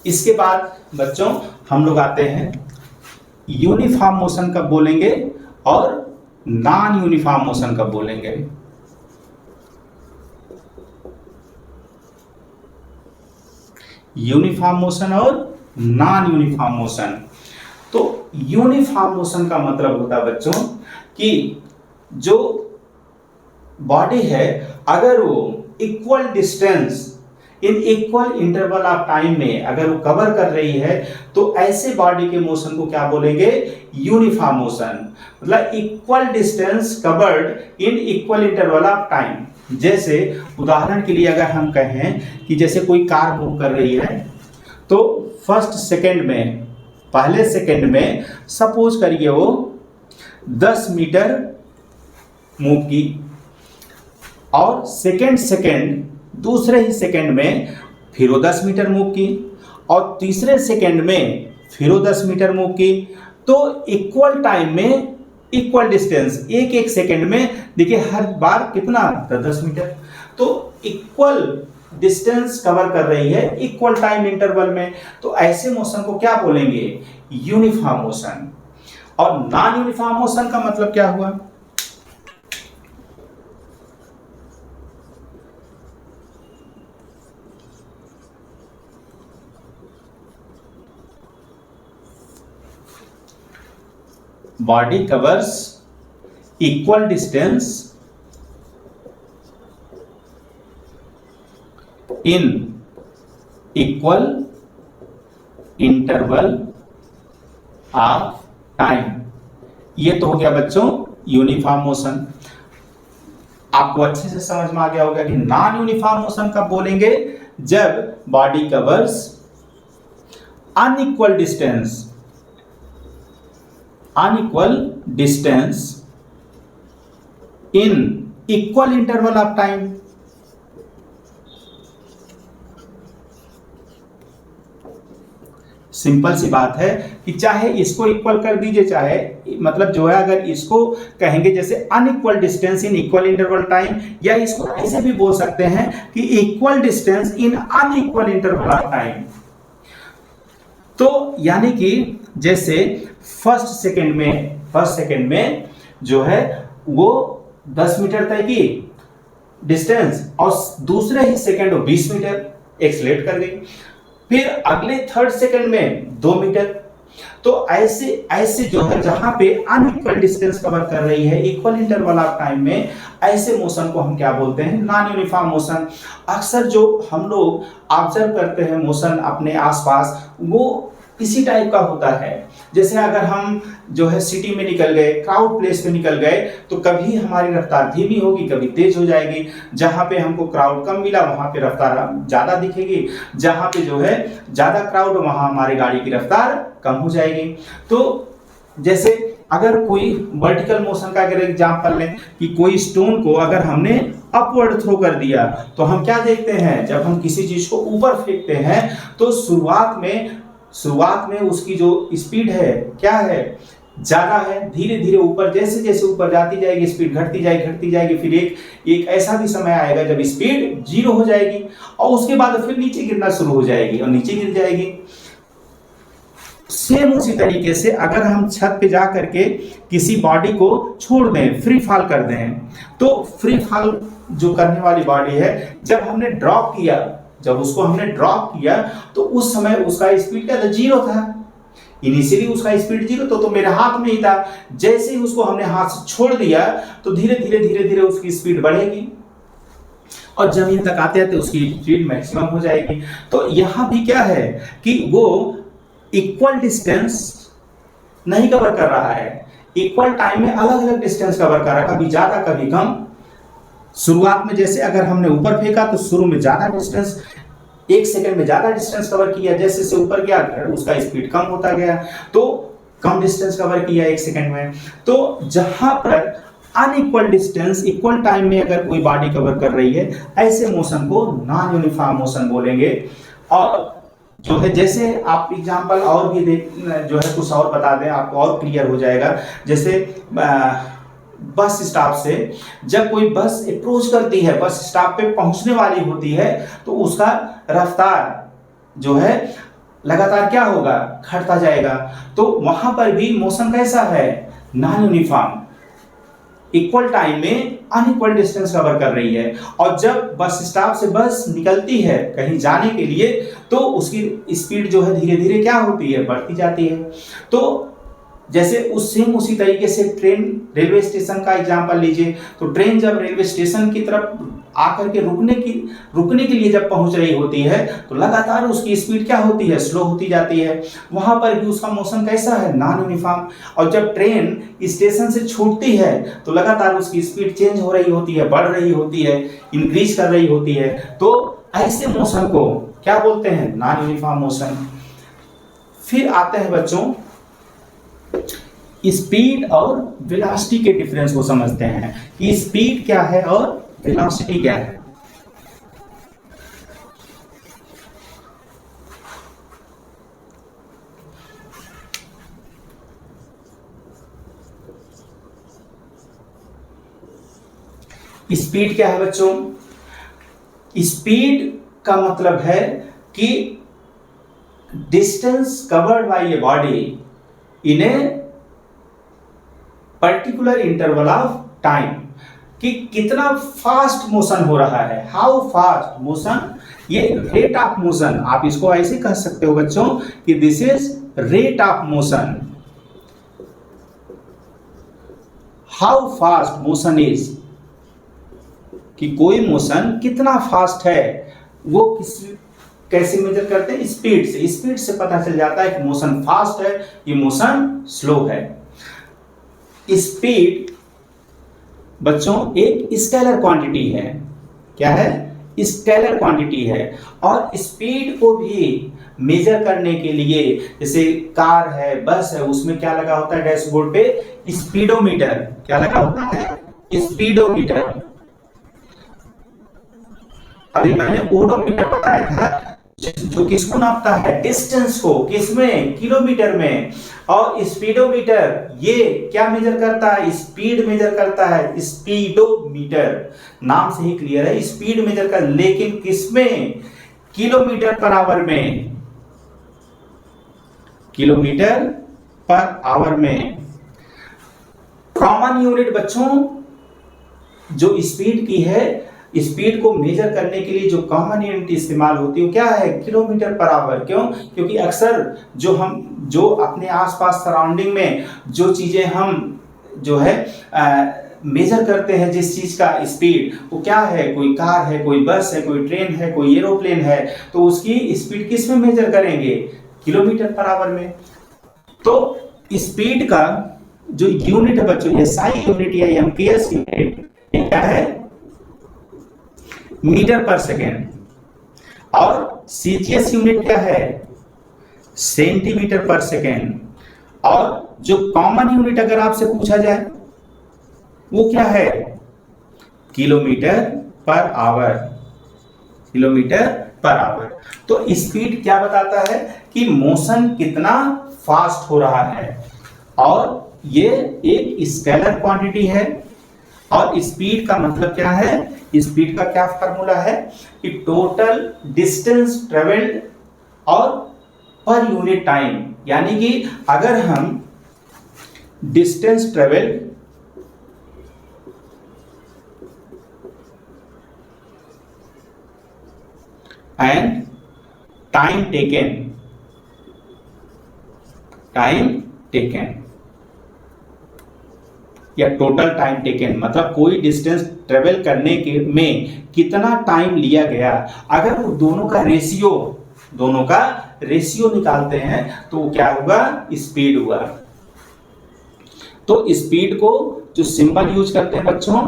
इसके बाद बच्चों हम लोग आते हैं यूनिफॉर्म मोशन कब बोलेंगे और नॉन यूनिफॉर्म मोशन कब बोलेंगे। यूनिफॉर्म मोशन और नॉन यूनिफॉर्म मोशन। तो यूनिफॉर्म मोशन का मतलब होता है बच्चों कि जो बॉडी है अगर वो equal distance in equal interval of time में अगर वो कवर कर रही है तो ऐसे बॉडी के मोशन को क्या बोलेंगे, यूनिफॉर्म मोशन। मतलब equal distance covered in equal interval of time. जैसे उदाहरण के लिए अगर हम कहें कि जैसे कोई कार मूव कर रही है तो फर्स्ट सेकंड में, पहले सेकंड में सपोज करिए वो 10 मीटर मूव की और सेकंड दूसरे ही सेकंड में फिर वो 10 मीटर मूव की और तीसरे सेकंड में फिर वो 10 मीटर मूव की। तो इक्वल टाइम में इक्वल डिस्टेंस एक एक सेकंड में देखिए हर बार कितना 10 मीटर, तो इक्वल डिस्टेंस कवर कर रही है इक्वल टाइम इंटरवल में। तो ऐसे मोशन को क्या बोलेंगे, यूनिफॉर्म मोशन। और नॉन यूनिफॉर्म मोशन का मतलब क्या हुआ, body covers equal distance in equal interval of time। ये तो हो गया बच्चों यूनिफॉर्म मोशन। आपको अच्छे से समझ में आ गया होगा कि नॉन यूनिफॉर्म मोशन कब बोलेंगे, जब body covers unequal distance in equal interval of time. Simple सी बात है कि चाहे इसको इक्वल कर दीजिए, चाहे मतलब जो है अगर इसको कहेंगे जैसे unequal distance in equal interval time, या इसको ऐसे भी बोल सकते हैं कि equal distance in unequal interval of time. तो यानी कि जैसे फर्स्ट सेकंड में जो है वो 10 मीटर तय की डिस्टेंस और दूसरे ही सेकंड वो 20 मीटर एक्सलेट कर गई, फिर अगले थर्ड सेकंड में 2 मीटर। तो ऐसे जो है जहां पे अनइक्वल डिस्टेंस कवर कर रही है इक्वल इंटरवल ऑफ टाइम में, ऐसे मोशन को हम क्या बोलते हैं, नॉन यूनिफॉर्म मोशन। अक्सर जो हम लोग ऑब्जर्व करते हैं मोशन अपने आसपास वो इसी टाइप का होता है। जैसे अगर हम जो है सिटी में निकल गए, क्राउड प्लेस में निकल गए, तो कभी हमारी रफ्तार धीमी होगी, कभी तेज हो जाएगी। जहां पे हमको क्राउड कम मिला वहां पे रफ्तार ज्यादा दिखेगी, जहां पे जो है ज्यादा क्राउड वहां हमारी गाड़ी की रफ्तार कम हो जाएगी। तो जैसे अगर कोई वर्टिकल मोशन का अगर एग्जांपल लें कि कोई स्टोन को अगर हमने अपवर्ड थ्रो कर दिया, तो हम क्या देखते हैं, जब हम किसी चीज को ऊपर फेंकते हैं तो शुरुआत में उसकी जो स्पीड है क्या है, ज्यादा है। धीरे धीरे ऊपर जैसे जैसे ऊपर जाती जाएगी स्पीड घटती जाएगी, फिर एक ऐसा भी समय आएगा जब स्पीड 0 हो जाएगी और उसके बाद फिर नीचे गिरना शुरू हो जाएगी और नीचे गिर जाएगी। सेम उसी तरीके से अगर हम छत पे जा करके किसी बॉडी को छोड़ दें, फ्री फॉल कर दें, तो फ्री फॉल जो करने वाली बॉडी है जब उसको हमने ड्रॉप किया तो उस समय उसका स्पीड क्या था, 0 था। इनिशियली उसका स्पीड 0 तो मेरे हाथ में ही था। जैसे ही उसको हमने हाथ से छोड़ दिया तो धीरे धीरे उसकी स्पीड बढ़ेगी और जमीन तक आते आते उसकी स्पीड मैक्सिमम हो जाएगी। तो यहाँ भी क्या है कि वो इक्वल डिस्टेंस नहीं कवर कर रहा है, इक्वल टाइम में अलग अलग डिस्टेंस कवर कर रहा है, कभी ज्यादा कभी कम। शुरुआत में जैसे अगर हमने ऊपर फेंका तो शुरू में ज्यादा डिस्टेंस, 1 सेकंड में ज्यादा डिस्टेंस कवर किया, जैसे से ऊपर गया उसका स्पीड कम होता गया। तो कम डिस्टेंस कवर किया 1 सेकंड में। तो जहां पर अनइक्वल डिस्टेंस इक्वल टाइम में अगर कोई बॉडी कवर कर रही है, ऐसे मोशन को नॉन यूनिफॉर्म मोशन बोलेंगे। और जो है जैसे आप एग्जांपल और भी जो है कुछ और बता दें, आपको और क्लियर हो जाएगा। जैसे बस स्टॉप से जब कोई बस अप्रोच करती है, बस स्टॉप पे पहुंचने वाली होती है, तो उसका रफ्तार जो है लगातार क्या होगा, घटता जाएगा। तो वहां पर भी मोशन कैसा है, नॉन यूनिफॉर्म, इक्वल टाइम में अनइक्वल डिस्टेंस कवर कर रही है। और जब बस स्टॉप से बस निकलती है कहीं जाने के लिए, तो उसकी स्पीड जो है धीरे धीरे क्या होती है, बढ़ती जाती है। तो जैसे उसी तरीके से ट्रेन, रेलवे स्टेशन का एग्जांपल लीजिए। तो ट्रेन जब रेलवे स्टेशन की तरफ आकर के रुकने के लिए जब पहुंच रही होती है, तो लगातार उसकी स्पीड क्या होती है, स्लो होती जाती है। वहां पर भी उसका मोशन कैसा है, नॉन यूनिफॉर्म। और जब ट्रेन स्टेशन से छूटती है, तो लगातार उसकी स्पीड चेंज हो रही होती है, बढ़ रही होती है, इंक्रीज कर रही होती है। तो ऐसे मोशन को क्या बोलते हैं, नॉन यूनिफॉर्म मोशन। फिर आते हैं बच्चों स्पीड और वेलोसिटी के डिफरेंस को समझते हैं कि स्पीड क्या है और वेलोसिटी क्या है। स्पीड क्या है बच्चों, स्पीड का मतलब है कि distance covered by a body in a particular interval of time, कि कितना फास्ट मोशन हो रहा है, हाउ फास्ट मोशन, ये रेट ऑफ मोशन। आप इसको ऐसे कह सकते हो बच्चों कि this is rate of motion, how fast motion is, कि कोई मोशन कितना फास्ट है, वो कैसे मेजर करते हैं, स्पीड से। स्पीड से पता चल जाता है कि मोशन फास्ट है, ये मोशन स्लो है। स्पीड बच्चों एक स्केलर क्वांटिटी है। क्या है, स्केलर क्वांटिटी है। और स्पीड को भी मेजर करने के लिए, जैसे कार है, बस है, उसमें क्या लगा होता है डैशबोर्ड पे, स्पीडोमीटर। क्या लगा होता है, स्पीडोमीटर। अभी मैंने ओडोमीटर बताया था, जो किसको नापता है, डिस्टेंस को, किसमें, किलोमीटर में। और स्पीडोमीटर ये क्या मेजर करता है, स्पीड मेजर करता है। स्पीडोमीटर नाम से ही क्लियर है, स्पीड मेजर कर, लेकिन किसमें, किलोमीटर पर आवर में, किलोमीटर पर आवर में। कॉमन यूनिट बच्चों जो स्पीड की है, स्पीड को मेजर करने के लिए जो कॉमन यूनिट इस्तेमाल होती है वो क्या है, किलोमीटर पर आवर। क्यों, क्योंकि अक्सर जो अपने आसपास सराउंडिंग में जो चीजें हम जो है मेजर करते हैं, जिस चीज का स्पीड, वो क्या है, कोई कार है, कोई बस है, कोई ट्रेन है, कोई एरोप्लेन है, तो उसकी स्पीड किस में मेजर करेंगे, किलोमीटर पर आवर में। तो स्पीड का जो यूनिट है बच्चों, एसआई यूनिट या एमपीएस यूनिट क्या है, मीटर पर सेकेंड। और सीजीएस यूनिट क्या है, सेंटीमीटर पर सेकेंड। और जो कॉमन यूनिट अगर आपसे पूछा जाए वो क्या है, kilometre per hour, kilometre per hour. तो स्पीड क्या बताता है कि मोशन कितना फास्ट हो रहा है, और ये एक स्केलर क्वांटिटी है। और स्पीड का मतलब क्या है, स्पीड का क्या फार्मूला है कि टोटल डिस्टेंस ट्रेवल्ड और पर यूनिट टाइम। यानी कि अगर हम distance travelled and time taken या टोटल टाइम टेकन, मतलब कोई डिस्टेंस ट्रेवल करने के में कितना टाइम लिया गया, अगर वो दोनों का रेशियो निकालते हैं तो क्या होगा, स्पीड हुआ। तो स्पीड को जो सिंबल यूज करते हैं बच्चों,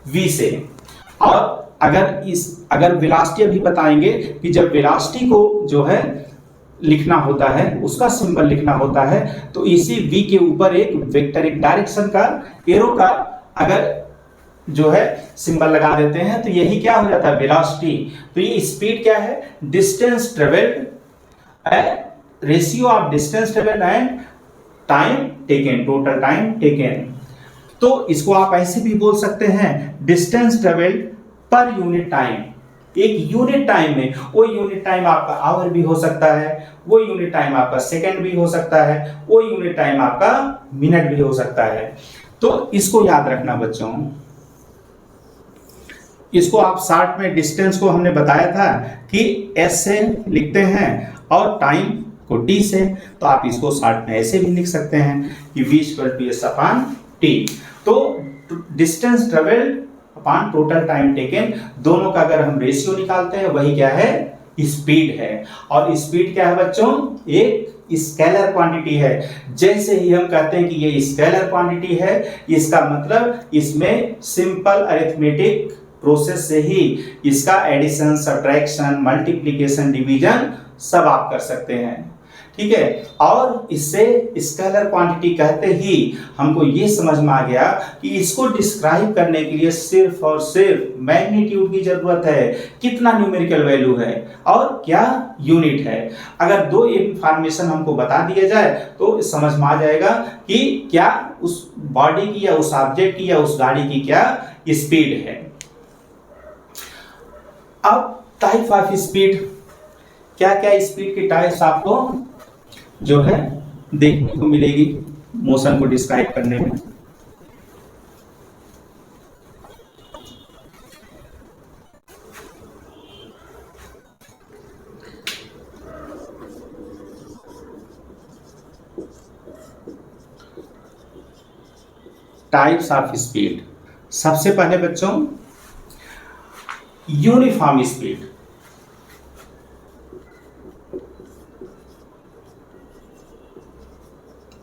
वी से। और अगर वेलोसिटी अभी बताएंगे कि जब वेलोसिटी को जो है लिखना होता है, उसका सिंबल लिखना होता है, तो इसी v के ऊपर एक वेक्टर, एक डायरेक्शन का एरो का अगर जो है सिंबल लगा देते हैं तो यही क्या हो जाता है, वेलोसिटी। तो ये स्पीड क्या है, distance travelled, ratio of distance travelled and time taken, total time taken. तो इसको आप ऐसे भी बोल सकते हैं, distance travelled per unit time. एक यूनिट टाइम में, वो यूनिट टाइम आपका आवर भी हो सकता है, वो यूनिट टाइम आपका सेकंड भी हो सकता है, वो यूनिट टाइम आपका मिनट भी हो सकता है। तो इसको याद रखना बच्चों। इसको आप शॉर्ट में डिस्टेंस को हमने बताया था कि एस से लिखते हैं और टाइम को टी से, तो आप इसको शॉर्ट में ऐसे भी लिख सकते हैं कि v = s अपॉन टी। तो distance travelled upon total time taken, दोनों का अगर हम रेशियो निकालते हैं वही क्या है, स्पीड है। और स्पीड क्या है बच्चों, एक स्केलर क्वांटिटी है। जैसे ही हम कहते हैं कि ये स्केलर क्वांटिटी है, इसका मतलब इसमें सिंपल अरिथमेटिक प्रोसेस से ही इसका एडिशन, सब्ट्रैक्शन, मल्टीप्लिकेशन, डिवीजन सब आप कर सकते हैं, ठीक है। और इससे स्केलर क्वांटिटी कहते ही हमको ये समझ में आ गया कि इसको डिस्क्राइब करने के लिए सिर्फ और सिर्फ मैग्नीट्यूड की जरूरत है, कितना न्यूमेरिकल वैल्यू है और क्या यूनिट है। अगर दो इंफॉर्मेशन हमको बता दिया जाए तो समझ में आ जाएगा कि क्या उस बॉडी की या उस ऑब्जेक्ट की या उस गाड़ी की क्या स्पीड है। अब टाइप ऑफ स्पीड, क्या क्या स्पीड की टाइप्स आपको जो है देखने को मिलेगी मोशन को डिस्क्राइब करने में। टाइप्स ऑफ स्पीड, सबसे पहले बच्चों uniform speed.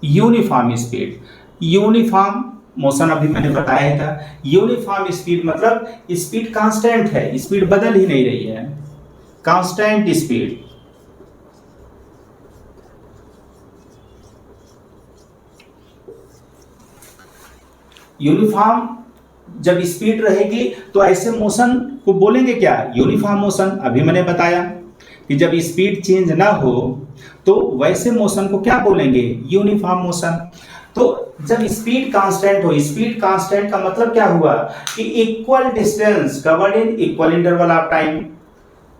Uniform speed, uniform motion अभी मैंने बताया था। यूनिफॉर्म स्पीड मतलब स्पीड कांस्टेंट है, स्पीड बदल ही नहीं रही है, कांस्टेंट स्पीड। यूनिफॉर्म जब स्पीड रहेगी तो ऐसे मोशन को बोलेंगे क्या, यूनिफॉर्म मोशन। अभी मैंने बताया कि जब स्पीड चेंज ना हो तो वैसे मोशन को क्या बोलेंगे, यूनिफॉर्म मोशन। तो जब स्पीड कांस्टेंट हो, स्पीड कांस्टेंट का मतलब क्या हुआ कि equal distance covered in equal interval of time,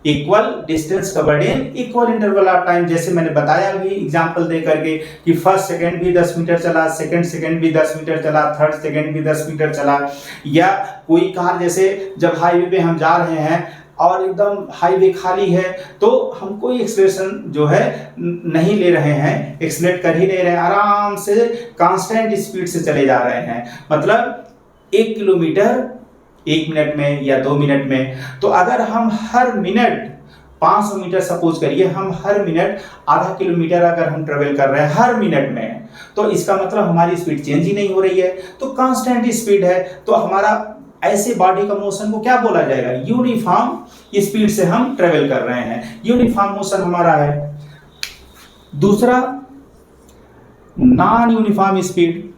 equal distance covered in equal interval of time. जैसे मैंने बताया भी एग्जांपल दे करके कि फर्स्ट सेकंड भी 10 मीटर चला, सेकंड सेकंड भी 10 मीटर चला, थर्ड सेकंड भी 10 मीटर चला। या कोई कार, जैसे जब हाईवे पे हम जा रहे हैं और एकदम हाईवे खाली है तो हम कोई एक्सेलरेशन जो है नहीं ले रहे हैं, एक्सेलरेट कर ही नहीं रहे, आराम से कांस्टेंट स्पीड से चले जा रहे हैं। मतलब 1 किलोमीटर 1 मिनट में या 2 मिनट में। तो अगर हम हर मिनट 500 मीटर सपोज करिए, हम हर मिनट आधा किलोमीटर अगर हम ट्रेवल कर रहे हैं हर मिनट में, तो इसका मतलब हमारी स्पीड चेंज ही नहीं हो रही है, तो कांस्टेंट स्पीड है। तो हमारा ऐसे बॉडी का मोशन को क्या बोला जाएगा, यूनिफॉर्म स्पीड से हम ट्रेवल कर रहे हैं, यूनिफॉर्म मोशन हमारा है। दूसरा नॉन यूनिफॉर्म स्पीड,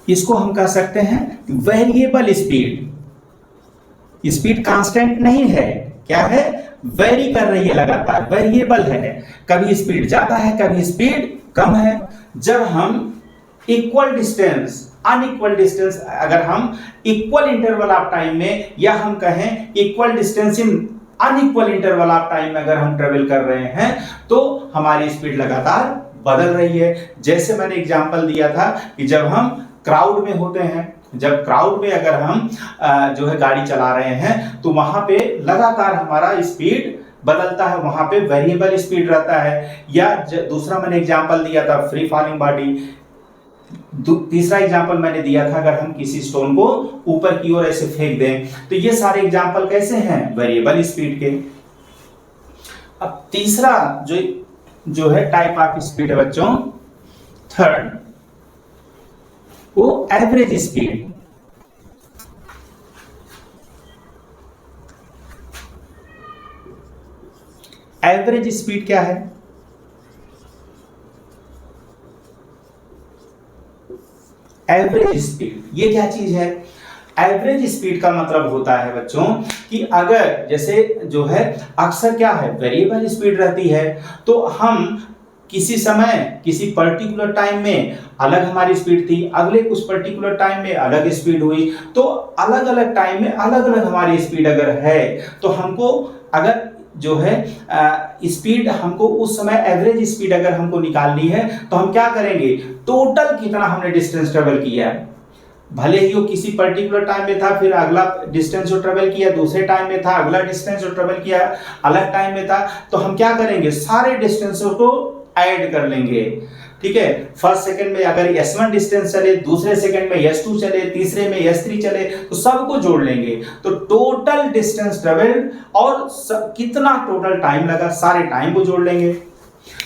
इसको हम कह सकते हैं वेरिएबल स्पीड। स्पीड कांस्टेंट नहीं है, क्या है, वेरी कर रही है, लगातार वेरिएबल है, कभी स्पीड ज्यादा है कभी स्पीड कम है। जब हम इक्वल डिस्टेंस अनइक्वल डिस्टेंस, अगर हम इक्वल इंटरवल ऑफ टाइम में या हम कहें equal distance in unequal interval of time में अगर हम ट्रेवल कर रहे हैं तो हमारी स्पीड लगातार बदल रही है। जैसे मैंने एग्जांपल दिया था कि जब हम क्राउड में होते हैं, जब क्राउड में अगर हम जो है गाड़ी चला रहे हैं तो वहां पे लगातार हमारा स्पीड बदलता है, वहां पे वेरिएबल स्पीड रहता है। या दूसरा मैंने एग्जांपल दिया था फ्री फॉलिंग बॉडी। तीसरा एग्जांपल मैंने दिया था अगर हम किसी स्टोन को ऊपर की ओर ऐसे फेंक दें, तो ये सारे एग्जांपल कैसे हैं, वेरिएबल स्पीड के। अब तीसरा जो है टाइप ऑफ स्पीड है बच्चों, थर्ड, वो एवरेज स्पीड। एवरेज स्पीड क्या है? एवरेज स्पीड ये क्या चीज है? एवरेज स्पीड का मतलब होता है बच्चों कि अगर जैसे जो है अक्सर क्या है वेरिएबल स्पीड रहती है, तो हम किसी समय किसी पर्टिकुलर टाइम में अलग हमारी स्पीड थी, अगले कुछ पर्टिकुलर टाइम में अलग स्पीड हुई, तो अलग अलग टाइम में अलग अलग हमारी स्पीड अगर है तो हमको अगर जो है स्पीड हमको उस समय एवरेज स्पीड अगर हमको निकालनी है तो हम क्या करेंगे, टोटल कितना हमने डिस्टेंस ट्रेवल किया है, भले ही वो किसी पर्टिकुलर टाइम में था, फिर अगला डिस्टेंस जो ट्रेवल किया दूसरे टाइम में था, अगला डिस्टेंस जो ट्रेवल किया अलग टाइम में था, तो हम क्या करेंगे सारे डिस्टेंसों को ऐड कर लेंगे। ठीक है, फर्स्ट सेकंड में अगर S1 डिस्टेंस चले, दूसरे सेकंड में S2 चले, तीसरे में S3 चले, तो सबको जोड़ लेंगे, तो टोटल डिस्टेंस ट्रेवल और कितना टोटल टाइम लगा सारे टाइम को जोड़ लेंगे,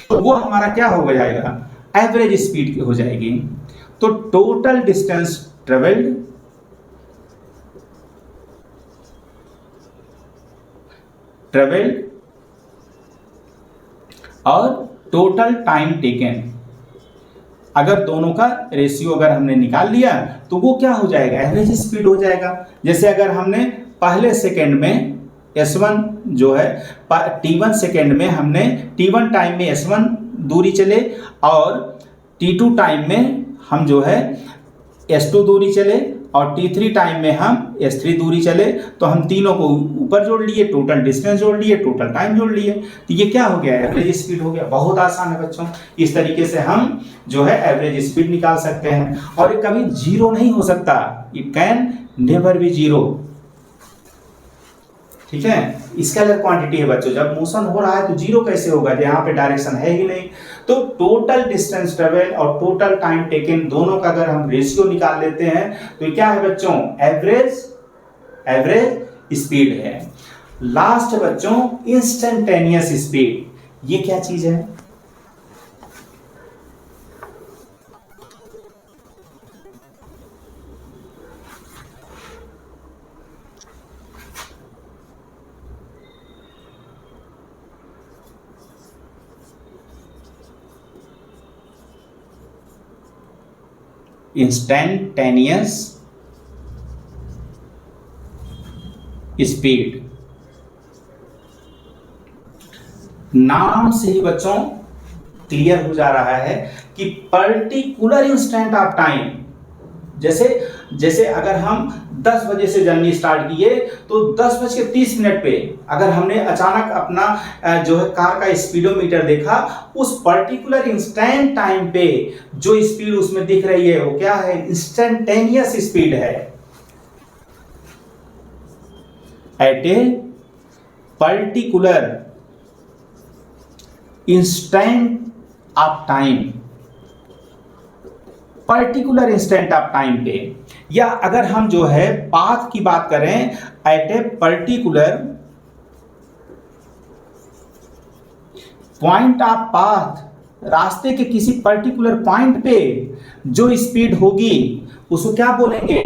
तो वो हमारा क्या हो जाएगा, एवरेज स्पीड हो जाएगी। तो टोटल डिस्टेंस ट्रेवल्ड और टोटल टाइम टेकन, अगर दोनों का रेशियो अगर हमने निकाल लिया तो वो क्या हो जाएगा, एवरेज स्पीड हो जाएगा। जैसे अगर हमने पहले सेकंड में S1 जो है T1 सेकंड में हमने T1 टाइम में S1 दूरी चले और T2 टाइम में हम जो है S2 दूरी चले और T3 टाइम में हम S3 दूरी चले, तो हम तीनों को ऊपर जोड़ लिए, टोटल डिस्टेंस जोड़ लिए, टोटल टाइम जोड़ लिए, तो ये क्या हो गया, एवरेज स्पीड हो गया। बहुत आसान है बच्चों, इस तरीके से हम जो है एवरेज स्पीड निकाल सकते हैं। और ये कभी जीरो नहीं हो सकता, it can never be zero. ठीक है, स्केलर क्वांटिटी है बच्चों, जब मोशन हो रहा है तो जीरो कैसे होगा, यहाँ पे डायरेक्शन है ही नहीं। तो टोटल डिस्टेंस ट्रेवल और टोटल टाइम टेकन दोनों का अगर हम रेशियो निकाल लेते हैं तो क्या है बच्चों, एवरेज स्पीड है। लास्ट बच्चों इंस्टेंटेनियस स्पीड, ये क्या चीज है? इंस्टेंटेनियस स्पीड, नाम से ही बच्चों क्लियर हो जा रहा है कि पर्टिकुलर इंस्टेंट ऑफ टाइम, जैसे जैसे अगर हम 10 बजे से जर्नी स्टार्ट किए तो 10:30 पे अगर हमने अचानक अपना जो है कार का स्पीडोमीटर देखा, उस पर्टिकुलर इंस्टेंट टाइम पे जो स्पीड उसमें दिख रही है वो क्या है, इंस्टेंटेनियस स्पीड है। At a particular instant of time, particular instant of time पे, या अगर हम जो है पाथ की बात करें, at a particular point of path, रास्ते के किसी पर्टिकुलर पॉइंट पे जो स्पीड होगी उसको क्या बोलेंगे,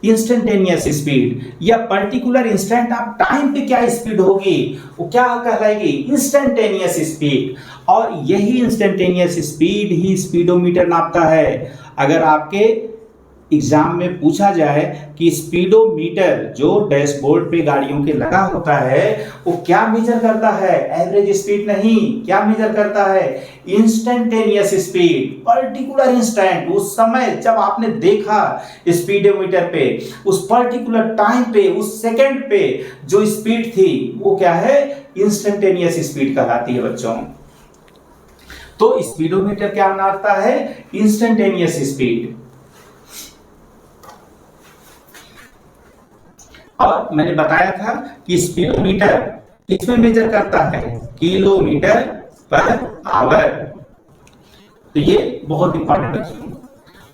इंस्टेंटेनियस स्पीड। या पर्टिकुलर इंस्टेंट ऑफ टाइम पे क्या स्पीड होगी वो क्या कहलाएगी, इंस्टेंटेनियस स्पीड। और यही इंस्टेंटेनियस स्पीड ही स्पीडोमीटर नापता है। अगर आपके एग्जाम में पूछा जाए कि स्पीडोमीटर जो डैशबोर्ड पे गाड़ियों के लगा होता है वो क्या मेजर करता है, एवरेज स्पीड नहीं, क्या मेजर करता है, इंस्टेंटेनियस स्पीड। पर्टिकुलर इंस्टेंट, उस समय जब आपने देखा स्पीडोमीटर पे, उस पर्टिकुलर टाइम पे, उस सेकंड पे जो स्पीड थी वो क्या है, इंस्टेंटेनियस स्पीड कहलाती है बच्चों। तो स्पीडोमीटर क्या नापता है, इंस्टेंटेनियस स्पीड। और मैंने बताया था कि स्पीडोमीटर किसमें मेजर करता है, किलोमीटर पर आवर। तो ये बहुत इंपॉर्टेंट है।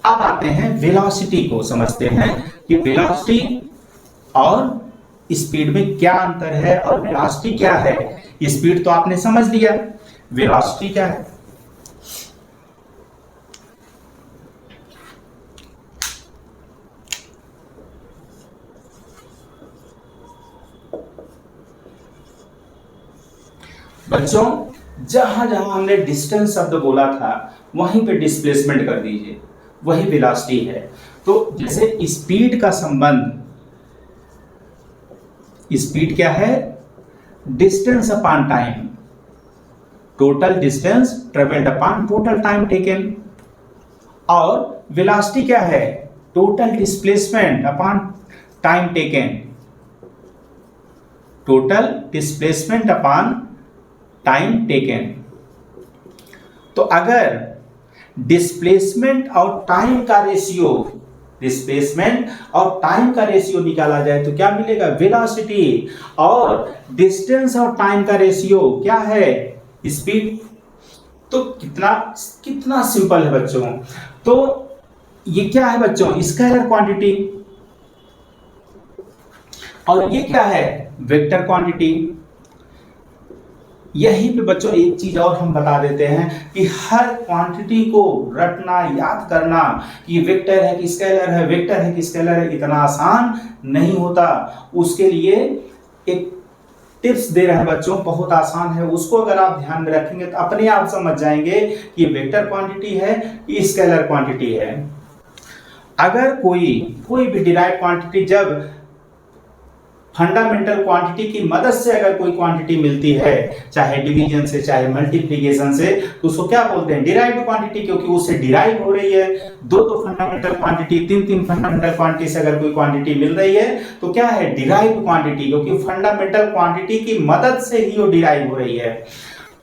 अब आते हैं वेलोसिटी को, समझते हैं कि वेलोसिटी और स्पीड में क्या अंतर है और वेलोसिटी क्या है। स्पीड तो आपने समझ लिया, वेलोसिटी क्या है। बच्चों जहां जहां हमने डिस्टेंस शब्द बोला था वहीं पे डिस्प्लेसमेंट कर दीजिए, वही वेलोसिटी है। तो जैसे स्पीड का संबंध, स्पीड क्या है? Distance upon time, total distance travelled upon total time taken. और वेलोसिटी क्या है? Total displacement upon time taken, total displacement upon time taken. तो अगर डिस्प्लेसमेंट और टाइम का रेशियो, डिस्प्लेसमेंट और टाइम का रेशियो निकाला जाए तो क्या मिलेगा? वेलोसिटी। और डिस्टेंस और टाइम का रेशियो क्या है? स्पीड। तो कितना कितना सिंपल है बच्चों। तो ये क्या है बच्चों? Scalar quantity. और ये क्या है? Vector quantity. यहीं पे बच्चों एक चीज और हम बता देते हैं कि हर क्वांटिटी को रटना, याद करना कि वेक्टर है कि स्केलर है, वेक्टर है कि स्केलर है, इतना आसान नहीं होता। उसके लिए एक टिप्स दे रहे हैं बच्चों, बहुत आसान है। उसको अगर आप ध्यान में रखेंगे तो अपने आप समझ जाएंगे कि वेक्टर क्वांटिटी है कि स्केलर क्वांटिटी है। अगर कोई भी डिराइव क्वांटिटी, जब फंडामेंटल क्वांटिटी की मदद से अगर कोई क्वांटिटी मिलती है, चाहे डिवीजन से चाहे मल्टीप्लिकेशन से, तो उसको क्या बोलते हैं? डिराइव्ड क्वांटिटी, क्योंकि उससे डिराइव हो रही है। दो फंडामेंटल क्वांटिटी, तीन फंडामेंटल क्वांटिटी से अगर कोई क्वांटिटी मिल रही है तो क्या है? डिराइव्ड क्वांटिटी, क्योंकि फंडामेंटल क्वांटिटी की मदद से ही वो डिराइव हो रही है।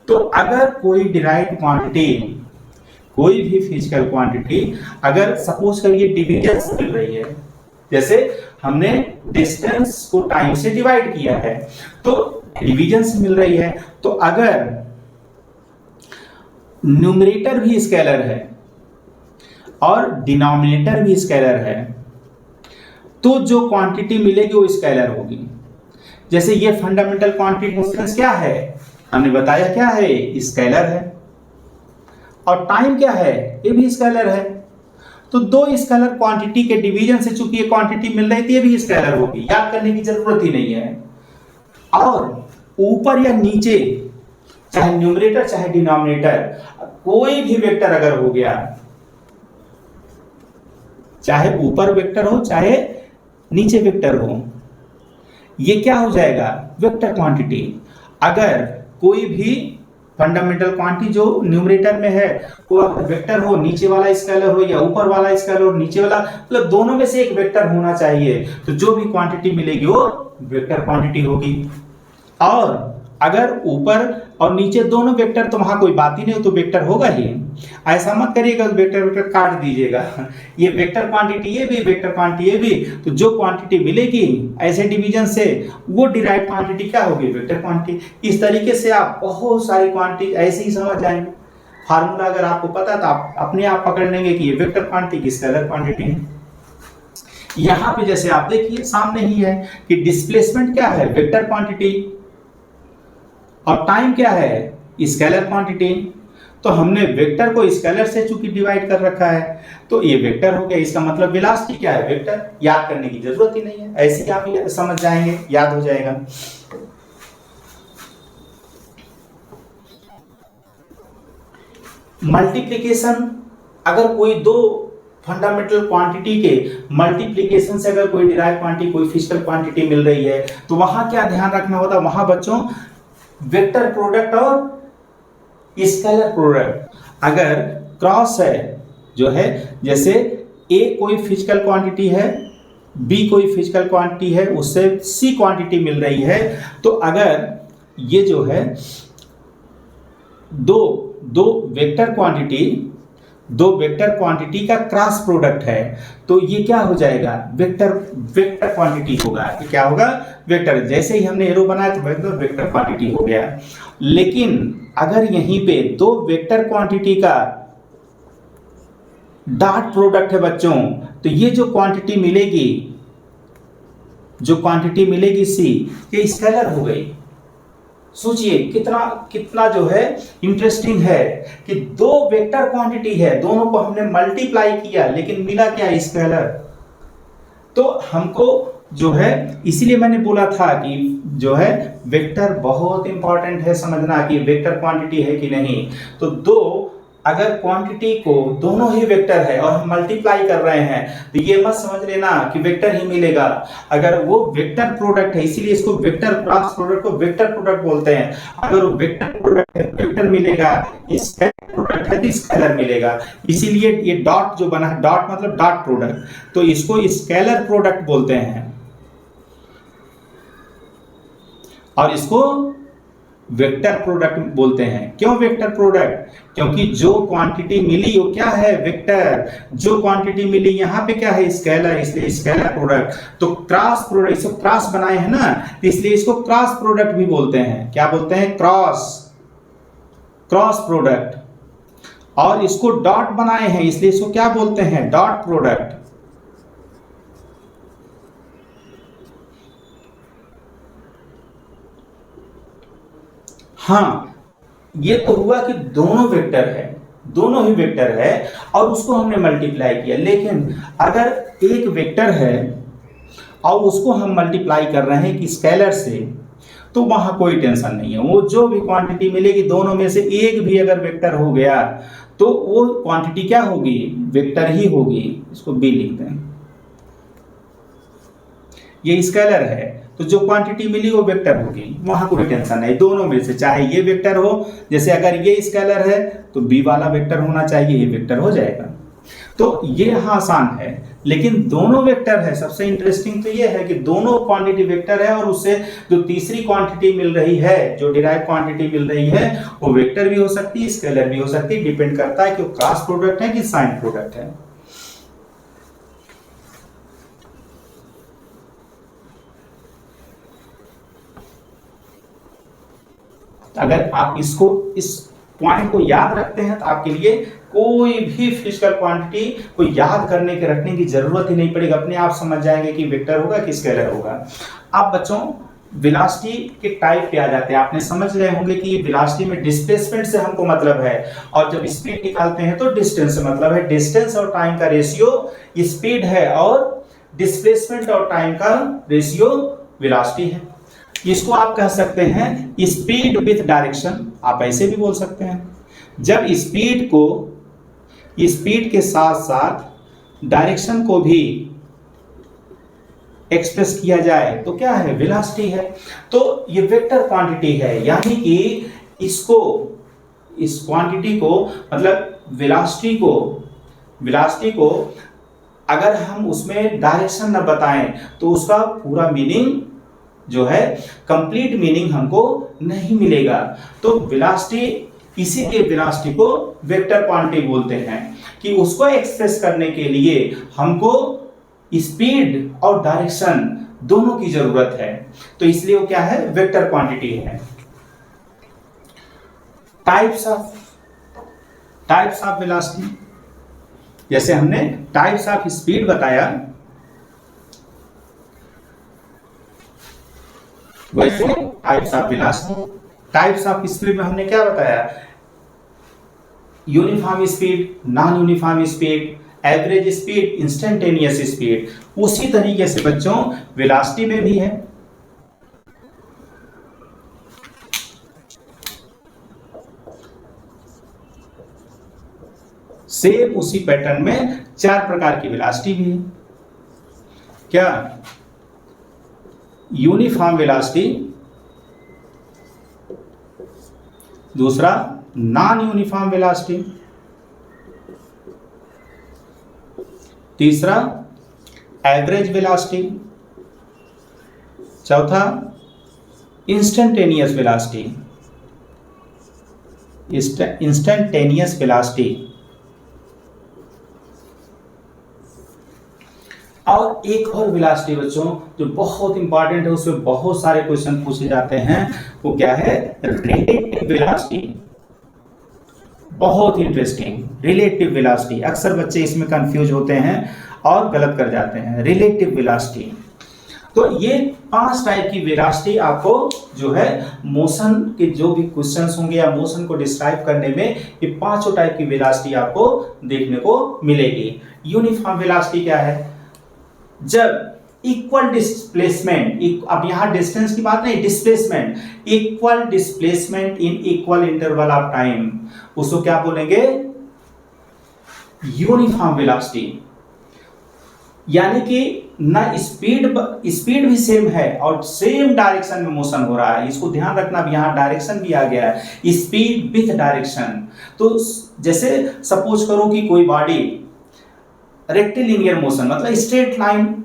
तो अगर कोई डिराइव्ड क्वांटिटी, कोई भी फिजिकल क्वांटिटी अगर सपोज करिए डिवीजन से मिल रही है, जैसे हमने डिस्टेंस को टाइम से डिवाइड किया है तो डिवीजन से मिल रही है, तो अगर न्यूमरेटर भी स्केलर है और डिनोमिनेटर भी स्केलर है तो जो क्वांटिटी मिलेगी वो स्केलर होगी। जैसे ये फंडामेंटल क्वांटिटी डिस्टेंस क्या है? हमने बताया क्या है? स्केलर है। और टाइम क्या है? ये भी स्केलर है। तो दो स्केलर क्वांटिटी के डिवीजन से चूंकि ये क्वांटिटी मिल रही थी, ये भी स्केलर होगी, याद करने की जरूरत ही नहीं है। और ऊपर या नीचे, चाहे न्यूमरेटर चाहे डिनोमिनेटर, कोई भी वेक्टर अगर हो गया, चाहे ऊपर वेक्टर हो चाहे नीचे वेक्टर हो, ये क्या हो जाएगा? Vector quantity. अगर कोई भी फंडामेंटल क्वांटिटी जो न्यूमरेटर में है वो वेक्टर हो, नीचे वाला स्केलर हो या ऊपर वाला स्केलर हो, नीचे वाला, मतलब दोनों में से एक वेक्टर होना चाहिए, तो जो भी क्वांटिटी मिलेगी वो वेक्टर क्वांटिटी होगी। और अगर ऊपर और नीचे दोनों वेक्टर, तो वहां कोई बात ही नहीं हो, तो वेक्टर होगा ही। ऐसा मत करिएगा वेक्टर वेक्टर काट दीजिएगा। ये वेक्टर क्वांटिटी, ये भी वेक्टर क्वांटिटी, ये भी, तो जो क्वांटिटी मिलेगी ऐसे डिवीजन से वो डिराइव क्वांटिटी क्या होगी? Vector quantity. इस तरीके से आप बहुत सारी क्वांटिटी ऐसे ही समझ जाएंगे। फार्मूला अगर आपको पता तो आप अपने आप पकड़ लेंगे कि ये वेक्टर क्वांटिटी की स्केलर क्वांटिटी है। यहां पे जैसे आप देखिए सामने ही है कि डिस्प्लेसमेंट क्या है? Vector quantity. और टाइम क्या है? Scalar quantity. तो हमने वेक्टर को स्केलर से चूंकि डिवाइड कर रखा है तो ये वेक्टर हो गया, इसका मतलब वेलोसिटी क्या है? वेक्टर। याद करने की जरूरत ही नहीं है, ऐसे ही आप समझ जाएंगे, याद हो जाएगा। मल्टीप्लिकेशन, अगर कोई दो फंडामेंटल क्वांटिटी के मल्टीप्लिकेशन से अगर कोई डिराइव क्वांटिटी, कोई फिजिकल क्वांटिटी मिल रही है तो वहां क्या ध्यान रखना होता है? वहां बच्चों वेक्टर प्रोडक्ट और स्केलर प्रोडक्ट अगर क्रॉस है, जो है जैसे ए कोई फिजिकल क्वांटिटी है, बी कोई फिजिकल क्वांटिटी है, उससे सी क्वांटिटी मिल रही है, तो अगर ये जो है दो वेक्टर क्वांटिटी का क्रॉस प्रोडक्ट है तो ये क्या हो जाएगा? वेक्टर क्वांटिटी होगा। ये क्या होगा? वेक्टर। जैसे ही हमने एरो बनाया तो वेक्टर क्वांटिटी हो गया। लेकिन अगर यहीं पे दो वेक्टर क्वांटिटी का डॉट प्रोडक्ट है बच्चों, तो ये जो क्वांटिटी मिलेगी सी, ये स्केलर हो गई। सोचिए कितना जो है इंटरेस्टिंग है कि दो वेक्टर क्वांटिटी है, दोनों को हमने मल्टीप्लाई किया लेकिन मिला क्या? स्केलर। तो हमको जो है, इसीलिए मैंने बोला था कि जो है वेक्टर बहुत इंपॉर्टेंट है समझना कि वेक्टर क्वांटिटी है कि नहीं। तो दो अगर क्वांटिटी को दोनों ही वेक्टर है और हम मल्टीप्लाई कर रहे हैं तो ये मत समझ लेना कि वेक्टर ही मिलेगा। अगर वो वेक्टर प्रोडक्ट है, इसीलिए इसको वेक्टर क्रॉस प्रोडक्ट को वेक्टर प्रोडक्ट बोलते हैं। अगर वो वेक्टर प्रोडक्ट है वेक्टर मिलेगा, स्केलर प्रोडक्ट है तो स्केलर मिलेगा। इसीलिए ये डॉट जो बना है, डॉट मतलब डॉट प्रोडक्ट, तो इसको स्केलर प्रोडक्ट बोलते हैं और इसको वेक्टर प्रोडक्ट बोलते हैं। क्यों वेक्टर प्रोडक्ट? क्योंकि जो क्वांटिटी मिली वो क्या है, वेक्टर। जो क्वांटिटी मिली यहाँ पे क्या है, स्केलर, इसलिए स्केलर प्रोडक्ट। तो क्रॉस प्रोडक्ट, इसको क्रॉस बनाए हैं ना, इसलिए इसको क्रॉस प्रोडक्ट भी बोलते हैं। क्या बोलते हैं? Cross product. और इसको डॉट बनाए हैं इसलिए इसको क्या बोलते हैं, डॉट प्रोडक्ट। हाँ, ये तो हुआ कि दोनों वेक्टर है, दोनों ही वेक्टर है और उसको हमने मल्टीप्लाई किया। लेकिन अगर एक वेक्टर है और उसको हम मल्टीप्लाई कर रहे हैं कि स्केलर से, तो वहां कोई टेंशन नहीं है। वो जो भी क्वांटिटी मिलेगी दोनों में से एक भी अगर वेक्टर हो गया तो वो क्वांटिटी क्या होगी, वेक्टर ही होगी। इसको बी लिखते हैं। ये स्केलर है तो जो क्वांटिटी मिली वो वेक्टर होगी, वहां कोई टेंशन नहीं। दोनों में से चाहे ये वेक्टर हो, जैसे अगर ये स्केलर है तो बी वाला वेक्टर होना चाहिए, ये वेक्टर हो जाएगा। तो ये यहाँ आसान है, लेकिन दोनों वेक्टर है। सबसे इंटरेस्टिंग तो ये है कि दोनों क्वांटिटी वेक्टर है और उससे जो तीसरी क्वांटिटी मिल रही है, जो डिराइव क्वांटिटी मिल रही है, वो वेक्टर भी हो सकती है, स्केलर भी हो सकती है। डिपेंड करता है कि वो क्रॉस प्रोडक्ट है कि साइन प्रोडक्ट है। अगर आप इसको, इस पॉइंट को याद रखते हैं तो आपके लिए कोई भी फिजिकल क्वांटिटी को याद करने के रखने की जरूरत ही नहीं पड़ेगी। अपने आप समझ जाएंगे कि वेक्टर होगा कि स्केलर होगा। अब बच्चों वेलोसिटी के टाइप पे आ जाते हैं। आपने समझ रहे होंगे कि वेलोसिटी में डिस्प्लेसमेंट से हमको मतलब है, और जब स्पीड निकालते हैं तो डिस्टेंस से मतलब है। डिस्टेंस और टाइम का रेशियो स्पीड है और डिस्प्लेसमेंट और टाइम का रेशियो वेलोसिटी है। इसको आप कह सकते हैं स्पीड विथ डायरेक्शन, आप ऐसे भी बोल सकते हैं। जब स्पीड को, स्पीड के साथ साथ डायरेक्शन को भी एक्सप्रेस किया जाए तो क्या है, वेलोसिटी है। तो ये वेक्टर क्वांटिटी है, यानी कि इसको, इस क्वांटिटी को मतलब वेलोसिटी को अगर हम उसमें डायरेक्शन न बताएं तो उसका पूरा मीनिंग जो है, कंप्लीट मीनिंग हमको नहीं मिलेगा। तो वेलोसिटी, इसीलिए वेलोसिटी को वेक्टर क्वांटिटी बोलते हैं कि उसको एक्सप्रेस करने के लिए हमको स्पीड और डायरेक्शन दोनों की जरूरत है। तो इसलिए वो क्या है, वेक्टर क्वांटिटी है। टाइप्स ऑफ वेलोसिटी, जैसे हमने टाइप्स ऑफ स्पीड बताया, वैसे types of velocity, types of speed में हमने क्या बताया, uniform speed, non uniform speed, average speed, instantaneous speed. उसी तरीके से बच्चों वेलोसिटी में भी है। सेम उसी पैटर्न में 4 प्रकार की वेलोसिटी भी है। क्या, यूनिफॉर्म वेलोसिटी, दूसरा नॉन यूनिफॉर्म वेलोसिटी, तीसरा एवरेज वेलोसिटी, चौथा इंस्टेंटेनियस वेलोसिटी, इंस्टेंटेनियस वेलोसिटी। और एक और वेलोसिटी बच्चों जो बहुत इंपॉर्टेंट है, उसमें बहुत सारे क्वेश्चन पूछे जाते हैं, वो क्या है, रिलेटिव वेलोसिटी। बहुत इंटरेस्टिंग, रिलेटिव वेलोसिटी। अक्सर बच्चे इसमें कंफ्यूज होते हैं और गलत कर जाते हैं। रिलेटिव वेलोसिटी, तो ये 5 टाइप की वेलोसिटी आपको जो है मोशन के जो भी क्वेश्चंस होंगे या मोशन को डिस्क्राइब करने में, ये 5 टाइप की वेलोसिटी आपको देखने को मिलेगी। यूनिफॉर्म वेलोसिटी क्या है, जब इक्वल डिस्प्लेसमेंट, अब यहां डिस्टेंस की बात नहीं, displacement, equal displacement in equal interval of time, उसको क्या बोलेंगे, यूनिफॉर्म वेलोसिटी। यानी कि ना स्पीड भी सेम है और सेम डायरेक्शन में मोशन हो रहा है, इसको ध्यान रखना, अब यहाँ डायरेक्शन भी आ गया है, स्पीड विथ डायरेक्शन। तो जैसे सपोज करो कि कोई बॉडी रेक्टिलिनियर मोशन, मतलब स्ट्रेट लाइन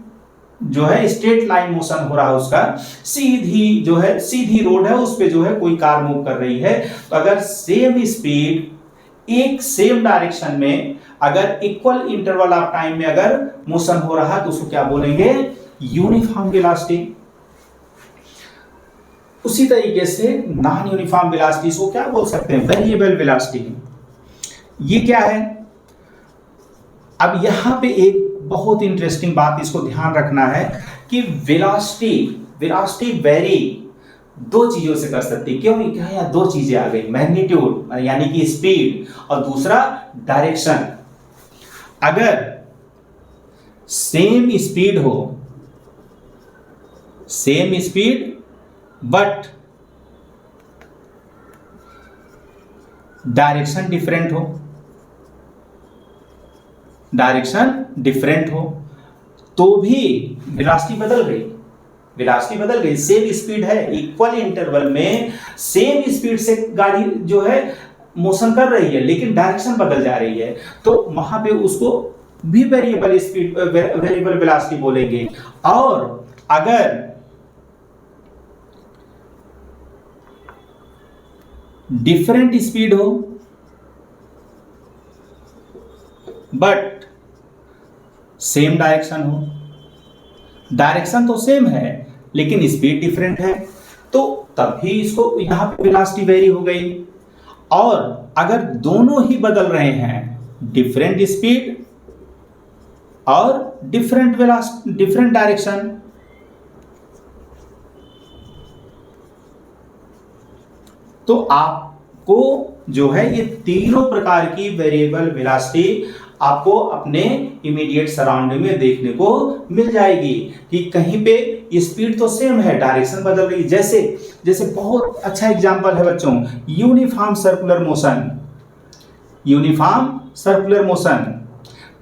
जो है, स्ट्रेट लाइन मोशन हो रहा है उसका, सीधी जो है, सीधी रोड है, उस पे जो है कोई कार मूव कर रही है, तो अगर सेम स्पीड एक सेम डायरेक्शन में अगर इक्वल इंटरवल ऑफ टाइम में अगर मोशन हो रहा है तो उसको क्या बोलेंगे, यूनिफॉर्म वेलोसिटी। उसी तरीके से नॉन यूनिफॉर्म वेलोसिटी को क्या बोल सकते हैं, वेरिएबल वेलोसिटी। ये क्या है, अब यहां पे एक बहुत इंटरेस्टिंग बात, इसको ध्यान रखना है कि वेलोसिटी वेरी दो चीजों से कर सकती है। क्यों, क्या यहाँ दो चीजें आ गई, मैग्नीट्यूड यानी कि स्पीड और दूसरा डायरेक्शन। अगर सेम स्पीड हो, same speed but direction different हो, डायरेक्शन डिफरेंट हो, तो भी वेलोसिटी बदल गई, वेलोसिटी बदल गई। सेम स्पीड है, इक्वल इंटरवल में सेम स्पीड से गाड़ी जो है मोशन कर रही है, लेकिन डायरेक्शन बदल जा रही है, तो वहां पे उसको भी वेरिएबल स्पीड, वेरिएबल वेलोसिटी बोलेंगे। और अगर डिफरेंट स्पीड हो बट सेम डायरेक्शन हो, डायरेक्शन तो सेम है लेकिन स्पीड डिफरेंट है, तो तब भी इसको यहां पे वेलोसिटी वेरी हो गई। और अगर दोनों ही बदल रहे हैं, डिफरेंट स्पीड और डिफरेंट वेलोसिटी, डिफरेंट डायरेक्शन, तो आपको जो है ये तीनों प्रकार की वेरिएबल वेलोसिटी आपको अपने इमीडिएट सराउंडिंग में देखने को मिल जाएगी कि कहीं पे स्पीड तो सेम है, डायरेक्शन बदल रही है। जैसे जैसे बहुत अच्छा एग्जांपल है बच्चों, uniform circular motion. Uniform circular motion,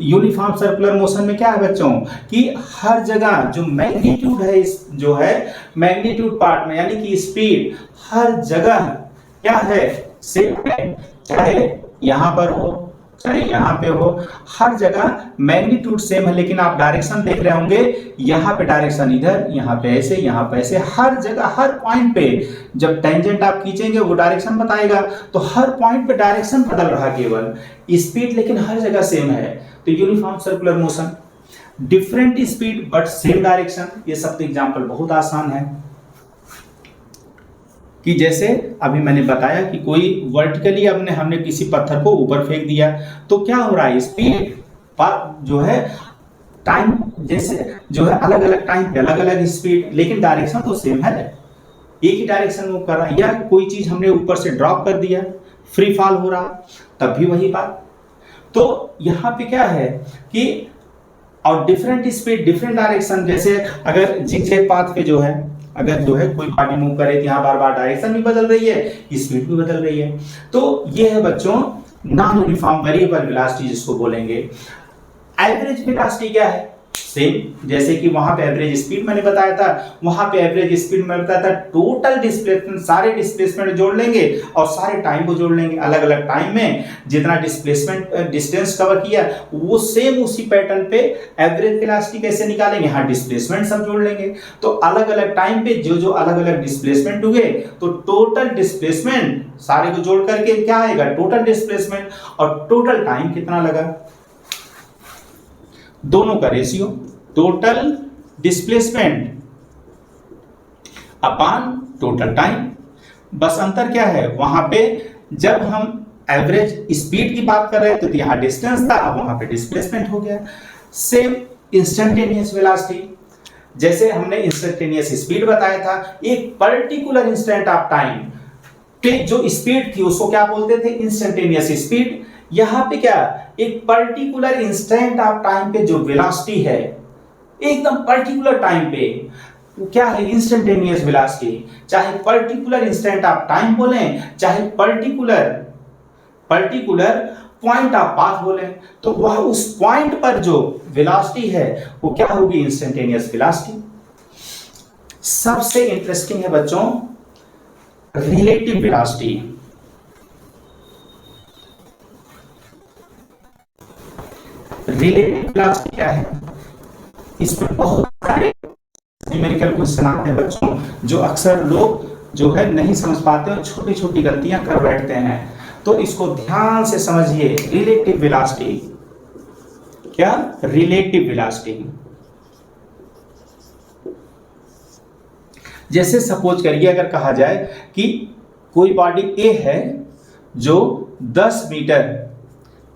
uniform circular motion में क्या है बच्चों कि हर जगह जो मैग्नीट्यूड है, इस जो है मैग्नीट्यूड पार्ट में, यानी कि स्पीड हर जगह क्या है, सेम है, चाहे यहां पर हो चाहे यहां पे हो, हर जगह मैग्नीट्यूड सेम है, लेकिन आप डायरेक्शन देख रहे होंगे, यहां पे डायरेक्शन इधर, यहां पे ऐसे, यहां पे ऐसे, हर जगह हर पॉइंट पे जब टेंजेंट आप खींचेंगे वो डायरेक्शन बताएगा, तो हर पॉइंट पे डायरेक्शन बदल रहा है, केवल स्पीड लेकिन हर जगह सेम है। तो uniform circular motion, different speed but same direction, ये सब तो एग्जांपल बहुत आसान है। कि जैसे अभी मैंने बताया कि कोई वर्टिकली हमने किसी पत्थर को ऊपर फेंक दिया, तो क्या हो रहा है, स्पीड जो है टाइम जैसे जो है अलग अलग टाइम पे अलग अलग स्पीड, लेकिन डायरेक्शन तो सेम है, एक ही डायरेक्शन मूव कर रहा है। या कोई चीज हमने ऊपर से ड्रॉप कर दिया, फ्री फॉल हो रहा, तब भी वही बात। तो यहाँ पे क्या है कि और डिफरेंट स्पीड डिफरेंट डायरेक्शन, जैसे अगर जिगजैग पाथ पे जो है, अगर जो है कोई बॉडी मूव करे तो यहाँ बार बार डायरेक्शन भी बदल रही है, स्पीड भी बदल रही है। तो ये है बच्चों नॉन यूनिफॉर्म वेरिएबल वेलोसिटी जिसको बोलेंगे। एवरेज वेलोसिटी क्या है, सेम जैसे कि वहां पे एवरेज स्पीड मैंने बताया था, वहां पे एवरेज स्पीड मैंने बताया था, टोटल डिस्प्लेसमेंट सारे डिस्प्लेसमेंट जोड़ लेंगे और सारे टाइम को जोड़ लेंगे, अलग अलग टाइम में जितना डिस्प्लेसमेंट डिस्टेंस कवर किया वो सेम उसी पैटर्न पे एवरेज वेलोसिटी कैसे निकालेंगे, हाँ डिस्प्लेसमेंट सब जोड़ लेंगे। तो अलग अलग टाइम पे जो जो अलग अलग डिस्प्लेसमेंट हुए तो टोटल डिस्प्लेसमेंट सारे को जोड़ करके क्या आएगा, टोटल डिस्प्लेसमेंट, और टोटल टाइम कितना लगा, दोनों का ratio, total displacement upon total time. बस अंतर क्या है, वहां पे जब हम एवरेज स्पीड की बात कर रहे थे तो यहां डिस्टेंस था, अब वहां पे डिस्प्लेसमेंट हो गया। सेम इंस्टेंटेनियस वेलोसिटी, जैसे हमने इंस्टेंटेनियस स्पीड बताया था, एक पर्टिकुलर इंस्टेंट ऑफ टाइम पे जो स्पीड थी उसको क्या बोलते थे, इंस्टेंटेनियस स्पीड। यहाँ पे क्या, एक पर्टिकुलर इंस्टेंट ऑफ टाइम पे जो वेलोसिटी है एकदम पर्टिकुलर टाइम पे, क्या है इंस्टेंटेनियस वेलोसिटी, चाहे पर्टिकुलर इंस्टेंट आप टाइम बोलें, चाहे पर्टिकुलर पॉइंट आप पाथ बोलें, तो वह उस पॉइंट पर जो वेलोसिटी है वो क्या होगी, इंस्टेंटेनियस वेलोसिटी। सबसे इंटरेस्टिंग है बच्चों रिलेटिव वेलोसिटी। रिलेटिव वेलोसिटी क्या है, इसमें बहुत सारे न्यूमेरिकल क्वेश्चन आते हैं बच्चों, जो अक्सर लोग जो है नहीं समझ पाते और छोटी छोटी गलतियां कर बैठते हैं। तो इसको ध्यान से समझिए। रिलेटिव वेलोसिटी क्या, रिलेटिव वेलोसिटी, जैसे सपोज करिए अगर कहा जाए कि कोई बॉडी ए है जो 10 मीटर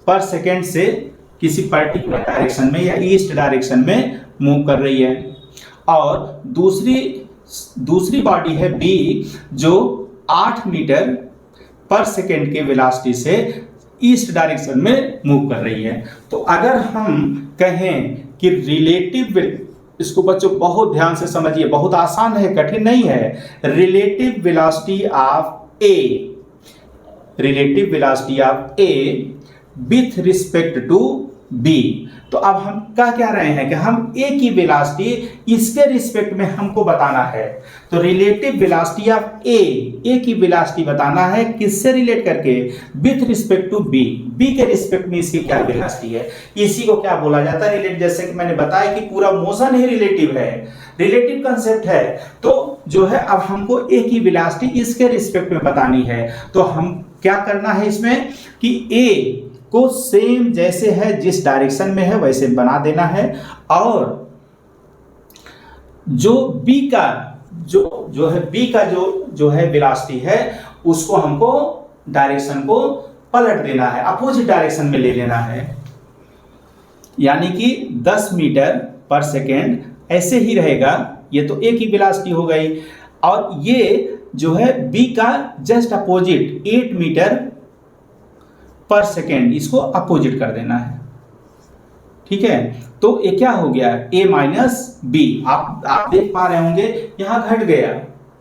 पर सेकेंड से किसी पर्टिकुलर डायरेक्शन में या ईस्ट डायरेक्शन में मूव कर रही है, और दूसरी बॉडी है बी जो 8 मीटर पर सेकेंड के वेलोसिटी से ईस्ट डायरेक्शन में मूव कर रही है। तो अगर हम कहें कि रिलेटिव, इसको बच्चों बहुत ध्यान से समझिए, बहुत आसान है, कठिन नहीं है। Relative velocity of A, relative velocity of A with respect to B. तो अब हम क्या रहे हैं कि हम ए की वेलोसिटी इसके रिस्पेक्ट में हमको बताना है। तो रिलेटिव वेलोसिटी ऑफ ए की वेलोसिटी बताना है किससे रिलेट करके, with respect to B, B के रिस्पेक्ट में इसकी क्या वेलोसिटी है। इसी को क्या बोला जाता है, रिलेट। जैसे कि मैंने बताया कि पूरा मोशन ही रिलेटिव है, रिलेटिव कंसेप्ट है। तो जो है अब हमको ए की वेलोसिटी इसके रिस्पेक्ट में बतानी है। तो हम क्या करना है इसमें कि ए को सेम जैसे है जिस डायरेक्शन में है वैसे बना देना है, और जो बी का जो है बी का जो है वेलोसिटी है उसको हमको डायरेक्शन को पलट देना है, अपोजिट डायरेक्शन में ले लेना है। यानी कि 10 मीटर पर सेकेंड ऐसे ही रहेगा, ये तो ए की वेलोसिटी हो गई, और ये जो है बी का just opposite 8 metre per second, इसको अपोजिट कर देना है। ठीक है, तो ये क्या हो गया, a माइनस बी। आप देख पा रहे होंगे यहां घट गया।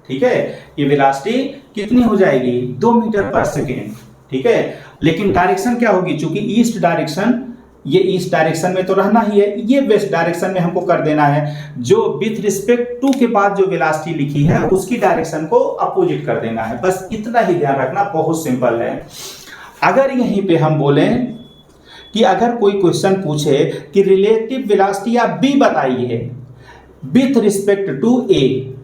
ठीक है, ये वेलोसिटी कितनी हो जाएगी, 2 मीटर पर सेकेंड। ठीक है, लेकिन डायरेक्शन क्या होगी, चूंकि ईस्ट डायरेक्शन, ये ईस्ट डायरेक्शन में तो रहना ही है, ये वेस्ट डायरेक्शन में हमको कर देना है। जो विथ रिस्पेक्ट टू के बाद जो वेलोसिटी लिखी है उसकी डायरेक्शन को अपोजिट कर देना है। बस इतना ही ध्यान रखना, बहुत सिंपल है। अगर यहीं पे हम बोलें कि अगर कोई क्वेश्चन पूछे कि रिलेटिव वेलोसिटी आप बी बताइए विथ रिस्पेक्ट टू ए,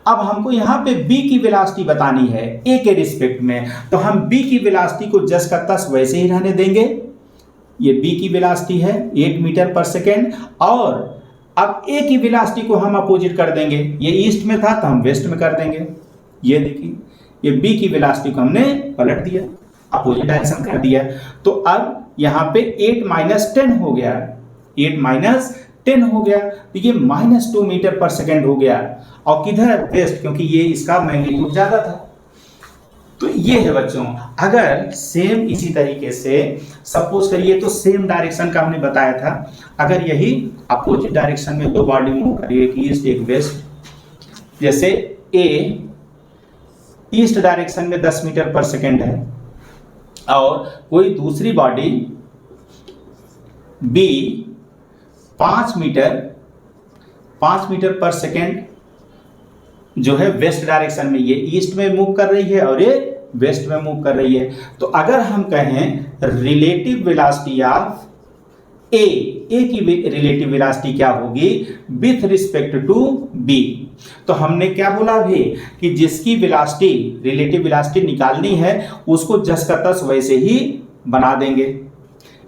अब हमको यहाँ पे बी की वेलोसिटी बतानी है ए के रिस्पेक्ट में, तो हम बी की वेलोसिटी को जस का तस वैसे ही रहने देंगे। ये बी की वेलोसिटी है 8 मीटर पर सेकेंड, और अब ए की वेलोसिटी को हम अपोजिट कर देंगे। ये ईस्ट में था तो हम वेस्ट में कर देंगे। ये देखिए, ये बी की वेलोसिटी को हमने पलट दिया, अपोजिट डायरेक्शन कर दिया। तो अब यहाँ पे 8 माइनस 10 हो गया, 8 माइनस 10 हो गया, तो ये -2 मीटर पर सेकेंड हो गया। और किधर, वेस्ट, क्योंकि ये इसका मैग्नीट्यूड ज्यादा था। तो ये है बच्चों, अगर सेम इसी तरीके से सपोज करिए, तो सेम डायरेक्शन का हमने बताया था, अगर यही अपोजिट डायरेक्शन में दो बॉडी मूव करिए, एक ईस्ट एक वेस्ट, जैसे ए ईस्ट डायरेक्शन में 10 मीटर पर सेकेंड है, और कोई दूसरी body B 5 metre per second जो है वेस्ट डायरेक्शन में, ये ईस्ट में मूव कर रही है और ये वेस्ट में मूव कर रही है। तो अगर हम कहें रिलेटिव वेलोसिटी ऑफ ए की रिलेटिव वेलोसिटी क्या होगी विथ रिस्पेक्ट टू बी, तो हमने क्या बोला अभी कि जिसकी वेलोसिटी रिलेटिव वेलोसिटी निकालनी है उसको जस का तस वैसे ही बना देंगे।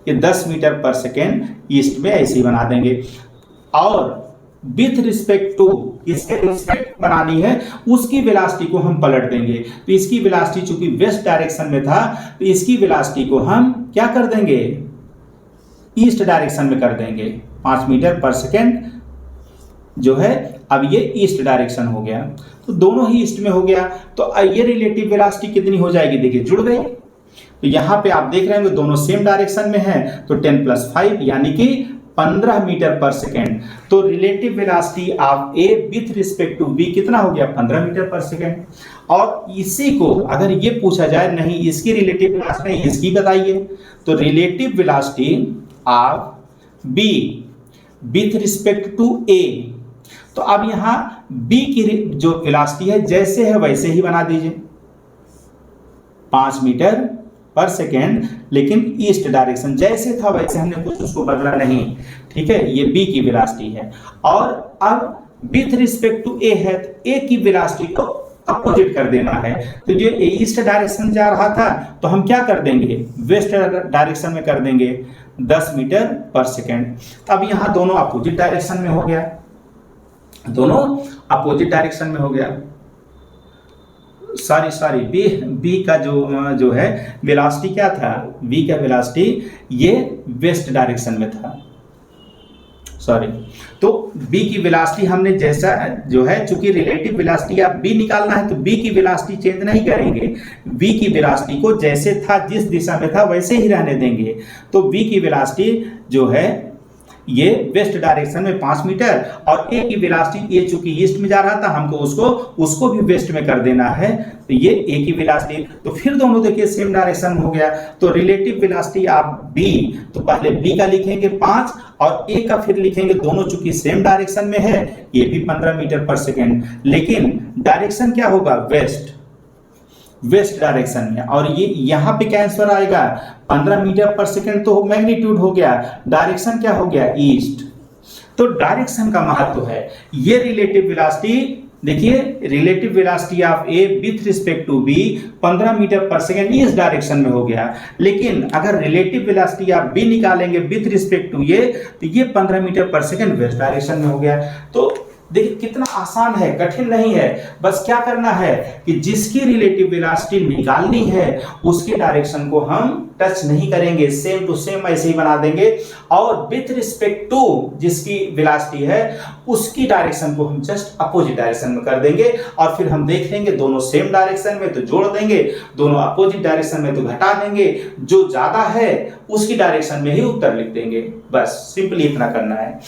ये 10 मीटर पर सेकेंड ईस्ट में ऐसे ही बना देंगे, और विथ रिस्पेक्ट टू इसके रिस्पेक्ट बनानी है उसकी वेलोसिटी को हम पलट देंगे। तो इसकी वेलोसिटी चूंकि वेस्ट डायरेक्शन में था तो इसकी वेलोसिटी को हम क्या कर देंगे, ईस्ट डायरेक्शन में कर देंगे। 5 मीटर पर सेकेंड जो है अब ये ईस्ट डायरेक्शन हो गया, तो दोनों ही ईस्ट में हो गया। तो ये रिलेटिव वेलोसिटी कितनी हो जाएगी, देखिए जुड़ गई। तो यहाँ पे आप देख रहे हैं दोनों सेम डायरेक्शन में है, तो 10 + 5 यानी कि 15 मीटर पर सेकेंड। तो relative velocity of A with respect to B कितना हो गया? 15 मीटर पर सेकेंड। और इसी को अगर ये पूछा जाए नहीं इसकी रिलेटिव वेलोसिटी नहीं इसकी बताइए, तो relative velocity of B with respect to A, तो अब यहां बी की जो वेलोसिटी है जैसे है वैसे ही बना दीजिए, 5 मीटर पर सेकेंड, लेकिन ईस्ट डायरेक्शन जैसे था वैसे, हमने कुछ उसको बदला नहीं, ठीक है। ये बी की वेलोसिटी है। और अब विथ रिस्पेक्ट टू ए है, तो ए की वेलोसिटी को अपोजिट कर देना है। तो जो ईस्ट डायरेक्शन जा रहा था तो हम क्या कर देंगे? वेस्ट डायरेक्शन में कर देंगे 10 मीटर पर सेकेंड। अब यहां दोनों अपोजिट डायरेक्शन में हो गया, दोनों अपोजिट डायरेक्शन में हो गया। सॉरी बी का जो है वेलोसिटी क्या था? बी का वेलोसिटी ये वेस्ट डायरेक्शन में था, सॉरी। तो बी की वेलोसिटी हमने जैसा जो है, चूंकि रिलेटिव वेलोसिटी आप बी निकालना है तो बी की वेलोसिटी चेंज नहीं करेंगे, बी की वेलोसिटी को जैसे था जिस दिशा में था वैसे ही रहने देंगे। तो बी की वेलोसिटी जो है ये वेस्ट डायरेक्शन में 5 मीटर, और ए की वेलोसिटी ये चूंकि ईस्ट में जा रहा था हमको उसको भी वेस्ट में कर देना है, तो ये ए की वेलोसिटी। तो फिर दोनों देखिए सेम डायरेक्शन में हो गया। तो रिलेटिव वेलोसिटी ऑफ बी, तो पहले बी का लिखेंगे 5 और ए का फिर लिखेंगे, दोनों चूंकि सेम डायरेक्शन में है, ये भी 15 मीटर पर सेकेंड, लेकिन डायरेक्शन क्या होगा? वेस्ट डायरेक्शन में। और ये यहां पे क्या आंसर आएगा? 15 मीटर पर सेकेंड तो मैग्नीट्यूड हो गया, डायरेक्शन क्या हो गया? ईस्ट। तो डायरेक्शन का महत्व है। ये रिलेटिव वेलोसिटी देखिए, relative velocity of A with respect to B 15 metre per second इस डायरेक्शन में हो गया, लेकिन अगर रिलेटिव वेलोसिटी ऑफ बी निकालेंगे विथ रिस्पेक्ट टू ए, तो ये 15 metre per second west direction में हो गया। तो देखिए कितना आसान है, कठिन नहीं है। बस क्या करना है कि जिसकी रिलेटिव वेलोसिटी निकालनी है उसके डायरेक्शन को हम टच नहीं करेंगे, सेम टू सेम ऐसे ही बना देंगे, और विथ रिस्पेक्ट टू जिसकी वेलोसिटी है उसकी डायरेक्शन को हम जस्ट अपोजिट डायरेक्शन में कर देंगे, और फिर हम देख लेंगे दोनों सेम डायरेक्शन में तो जोड़ देंगे, दोनों अपोजिट डायरेक्शन में तो घटा देंगे, जो ज्यादा है उसकी डायरेक्शन में ही उत्तर लिख देंगे। बस सिंपली इतना करना है।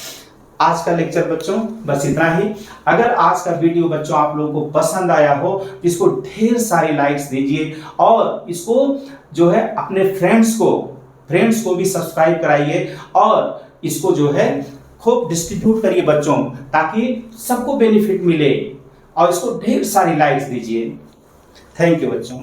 आज का लेक्चर बच्चों बस इतना ही। अगर आज का वीडियो बच्चों आप लोगों को पसंद आया हो तो इसको ढेर सारी लाइक्स दीजिए, और इसको जो है अपने फ्रेंड्स को भी सब्सक्राइब कराइए, और इसको जो है खूब डिस्ट्रीब्यूट करिए बच्चों, ताकि सबको बेनिफिट मिले, और इसको ढेर सारी लाइक्स दीजिए। थैंक यू बच्चों।